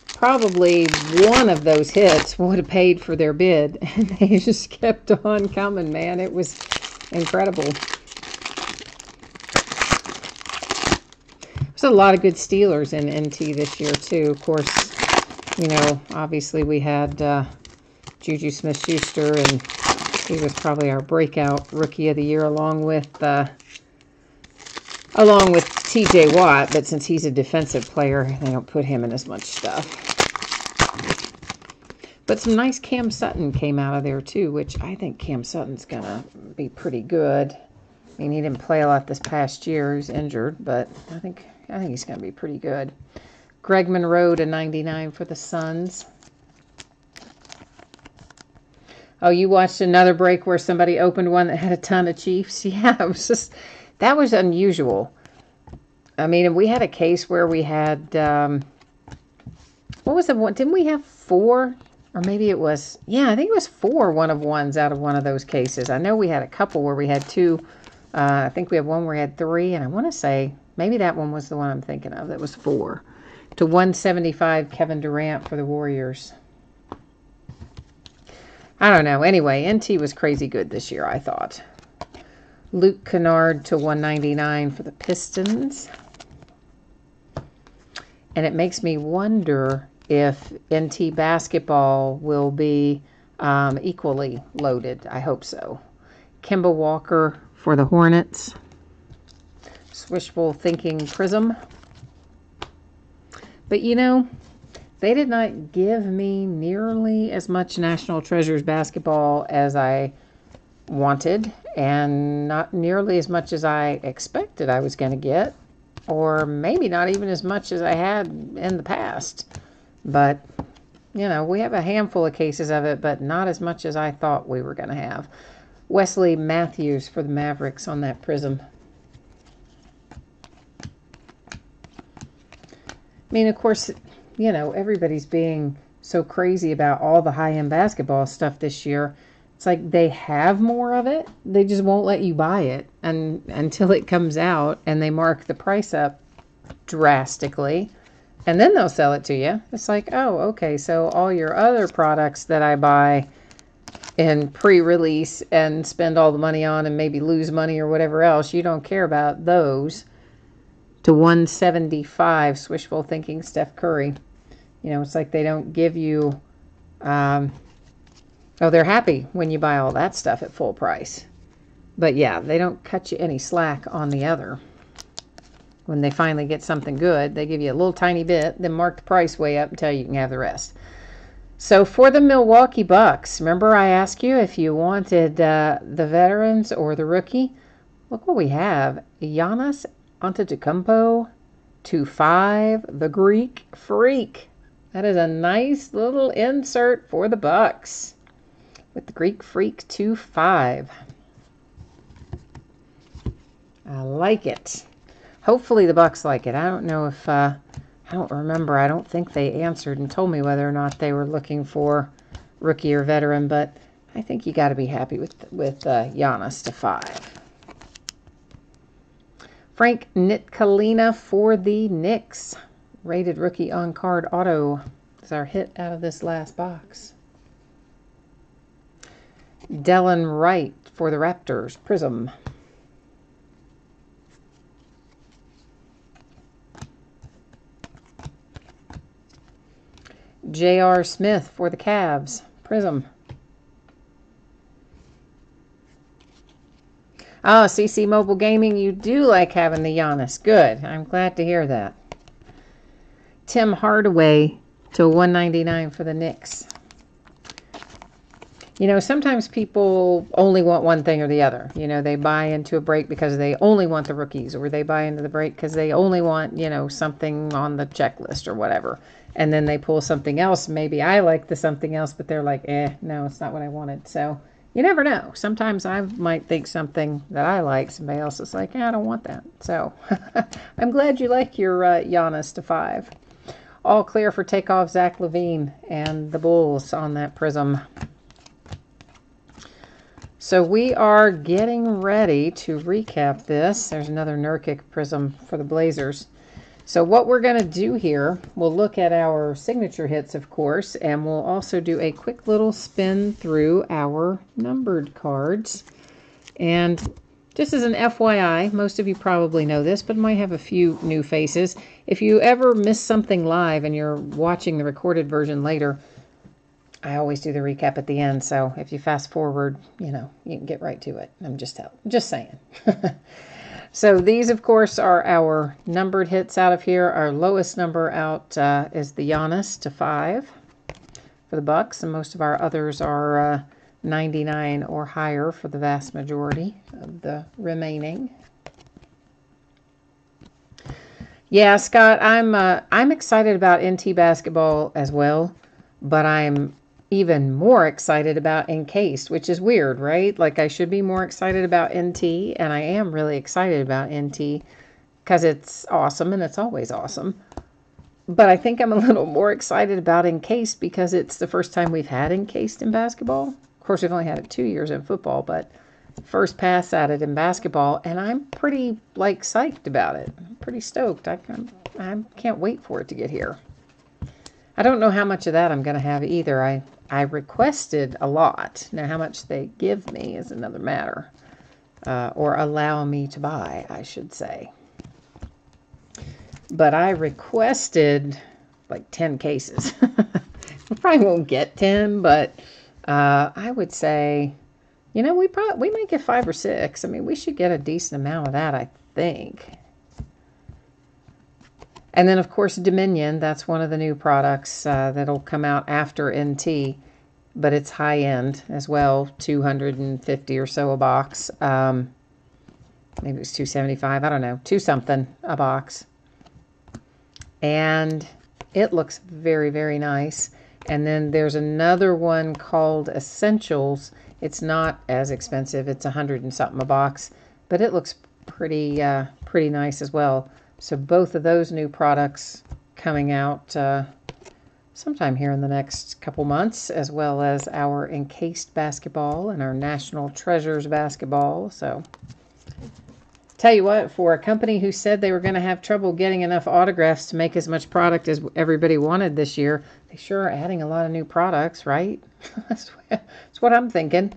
probably one of those hits would have paid for their bid. And they just kept on coming, man. It was incredible. There's a lot of good Steelers in NT this year, too. Of course, you know, obviously we had Juju Smith-Schuster, and he was probably our breakout Rookie of the Year along with T.J. Watt, but since he's a defensive player, they don't put him in as much stuff. But some nice Cam Sutton came out of there, too, which I think Cam Sutton's going to be pretty good. I mean, he didn't play a lot this past year. He's injured, but I think he's going to be pretty good. Greg Monroe to 99 for the Suns. Oh, you watched another break where somebody opened one that had a ton of Chiefs? Yeah, it was just, that was unusual. I mean, we had a case where we had, what was the one? Didn't we have 4? Or maybe it was, yeah, I think it was 4 one-of-ones out of one of those cases. I know we had a couple where we had 2. I think we had one where we had 3. And I want to say, maybe that one was the one I'm thinking of. That was 4. To 175, Kevin Durant for the Warriors. I don't know. Anyway, NT was crazy good this year, I thought. Luke Kennard to 199 for the Pistons. And it makes me wonder if NT basketball will be equally loaded. I hope so. Kemba Walker for the Hornets. Swishful Thinking Prism. But you know, they did not give me nearly as much National Treasures basketball as I wanted, and not nearly as much as I expected I was going to get, or maybe not even as much as I had in the past. But, you know, we have a handful of cases of it, but not as much as I thought we were going to have. Wesley Matthews for the Mavericks on that prism. I mean, of course, you know, everybody's being so crazy about all the high-end basketball stuff this year. It's like they have more of it. They just won't let you buy it until it comes out, and they mark the price up drastically, and then they'll sell it to you. It's like, oh, okay, so all your other products that I buy in pre-release and spend all the money on and maybe lose money or whatever else, you don't care about those. To 175, Swishful Thinking Steph Curry. You know, it's like they don't give you, oh, they're happy when you buy all that stuff at full price. But yeah, they don't cut you any slack on the other. When they finally get something good, they give you a little tiny bit, then mark the price way up until you can have the rest. So for the Milwaukee Bucks, remember I asked you if you wanted the veterans or the rookie? Look what we have. Giannis Antetokounmpo, 2-5, the Greek Freak. That is a nice little insert for the Bucks with the Greek Freak 2-5. I like it. Hopefully the Bucks like it. I don't know if I don't remember. I don't think they answered and told me whether or not they were looking for rookie or veteran, but I think you got to be happy with Giannis to 5. Frank Ntilikina for the Knicks. Rated rookie on card auto is our hit out of this last box. Delon Wright for the Raptors. Prism. J.R. Smith for the Cavs. Prism. Oh, CC Mobile Gaming, you do like having the Giannis. Good. I'm glad to hear that. Tim Hardaway to 199 for the Knicks. You know, sometimes people only want one thing or the other. You know, they buy into a break because they only want the rookies, or they buy into the break because they only want, you know, something on the checklist or whatever. And then they pull something else. Maybe I like the something else, but they're like, no, it's not what I wanted. So you never know. Sometimes I might think something that I like, somebody else is like, I don't want that. So I'm glad you like your Giannis to 5. All clear for takeoff, Zach LaVine and the Bulls on that prism. So we are getting ready to recap this. There's another Nurkic prism for the Blazers. So what we're going to do here, we'll look at our signature hits, of course, and we'll also do a quick little spin through our numbered cards. And just as an FYI, most of you probably know this, but might have a few new faces. If you ever miss something live and you're watching the recorded version later, I always do the recap at the end, so if you fast forward, you know, you can get right to it. I'm just saying. So these, of course, are our numbered hits out of here. Our lowest number out is the Giannis to 5 for the Bucks, and most of our others are $99 or higher for the vast majority of the remaining. Yeah, Scott, I'm excited about NT basketball as well, but I'm even more excited about Encased, which is weird, right? Like I should be more excited about NT, and I am really excited about NT because it's awesome and it's always awesome. But I think I'm a little more excited about Encased because it's the first time we've had Encased in basketball. Of course, we've only had it 2 years in football, but first pass at it in basketball, and I'm pretty psyched about it. I'm pretty stoked. I can't wait for it to get here. I don't know how much of that I'm going to have either. I requested a lot. Now, how much they give me is another matter, or allow me to buy, I should say. But I requested like 10 cases. We probably won't get 10, but I would say, we might get 5 or 6. I mean, we should get a decent amount of that, I think. And then, of course, Dominion. That's one of the new products that'll come out after NT, but it's high end as well. $250 or so a box. Maybe it's $275. I don't know. $2 something a box. And it looks very, very nice. And then there's another one called Essentials. It's not as expensive. It's $100 and something a box, but it looks pretty nice as well. So both of those new products coming out sometime here in the next couple months, as well as our Encased basketball and our National Treasures basketball. So tell you what, for a company who said they were going to have trouble getting enough autographs to make as much product as everybody wanted this year, they sure are adding a lot of new products, right? That's what I'm thinking.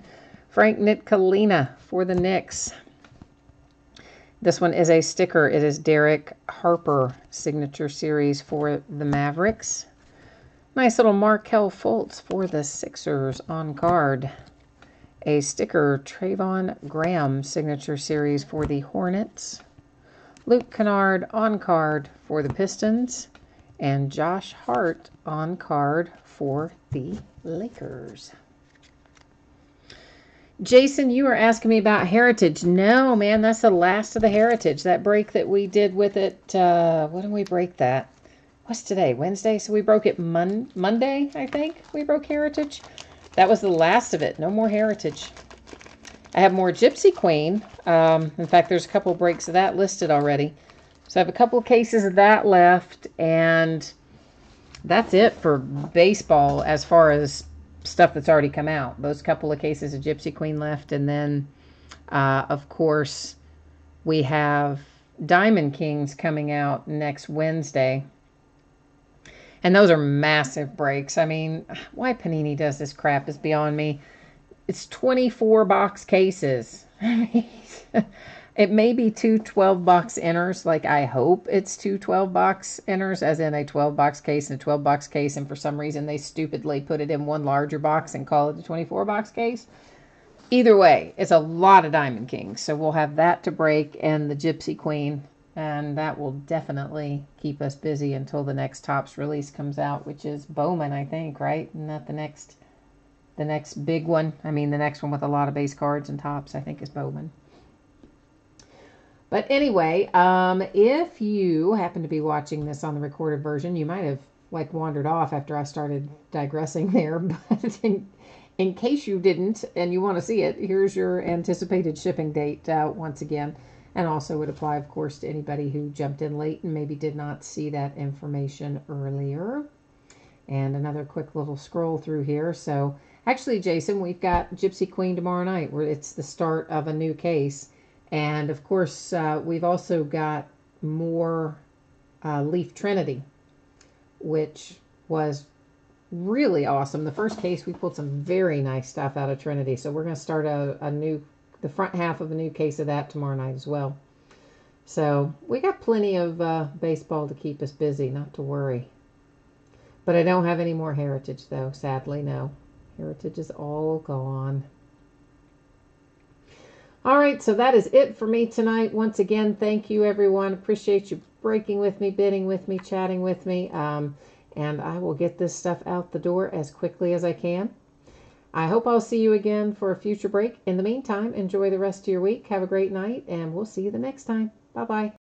Frank Ntilikina for the Knicks. This one is a sticker. It is Derek Harper signature series for the Mavericks. Nice little Markelle Fultz for the Sixers on card. A sticker Trayvon Graham signature series for the Hornets. Luke Kennard on card for the Pistons. And Josh Hart on card for the Lakers. Jason, you were asking me about Heritage. No, man, that's the last of the Heritage. That break that we did with it, when did we break that? What's today? Wednesday? So we broke it Monday, I think. We broke Heritage. That was the last of it. No more Heritage. I have more Gypsy Queen. In fact, there's a couple of breaks of that listed already. So I have a couple of cases of that left, and that's it for baseball as far as stuff that's already come out. Those couple of cases of Gypsy Queen left, and then, of course, we have Diamond Kings coming out next Wednesday. And those are massive breaks. I mean, why Panini does this crap is beyond me. It's 24 box cases. It may be 2 12-box inners. Like, I hope it's 2 12-box inners, as in a 12-box case and a 12-box case, and for some reason they stupidly put it in one larger box and call it a 24-box case. Either way, it's a lot of Diamond Kings. So we'll have that to break and the Gypsy Queen, and that will definitely keep us busy until the next Topps release comes out, which is Bowman, I think, right? Isn't that the next big one? I mean, the next one with a lot of base cards and Topps, I think, is Bowman. But anyway, if you happen to be watching this on the recorded version, you might have wandered off after I started digressing there. But in case you didn't and you want to see it, here's your anticipated shipping date once again. And also would apply, of course, to anybody who jumped in late and maybe did not see that information earlier. And another quick little scroll through here. So actually, Jason, we've got Gypsy Queen tomorrow night, where it's the start of a new case. And, of course, we've also got more Leaf Trinity, which was really awesome. The first case, we pulled some very nice stuff out of Trinity. So we're going to start the front half of a new case of that tomorrow night as well. So we got plenty of baseball to keep us busy, not to worry. But I don't have any more Heritage, though. Sadly, no. Heritage is all gone. All right, so that is it for me tonight. Once again, thank you, everyone. Appreciate you breaking with me, bidding with me, chatting with me. And I will get this stuff out the door as quickly as I can. I hope I'll see you again for a future break. In the meantime, enjoy the rest of your week. Have a great night, and we'll see you the next time. Bye-bye.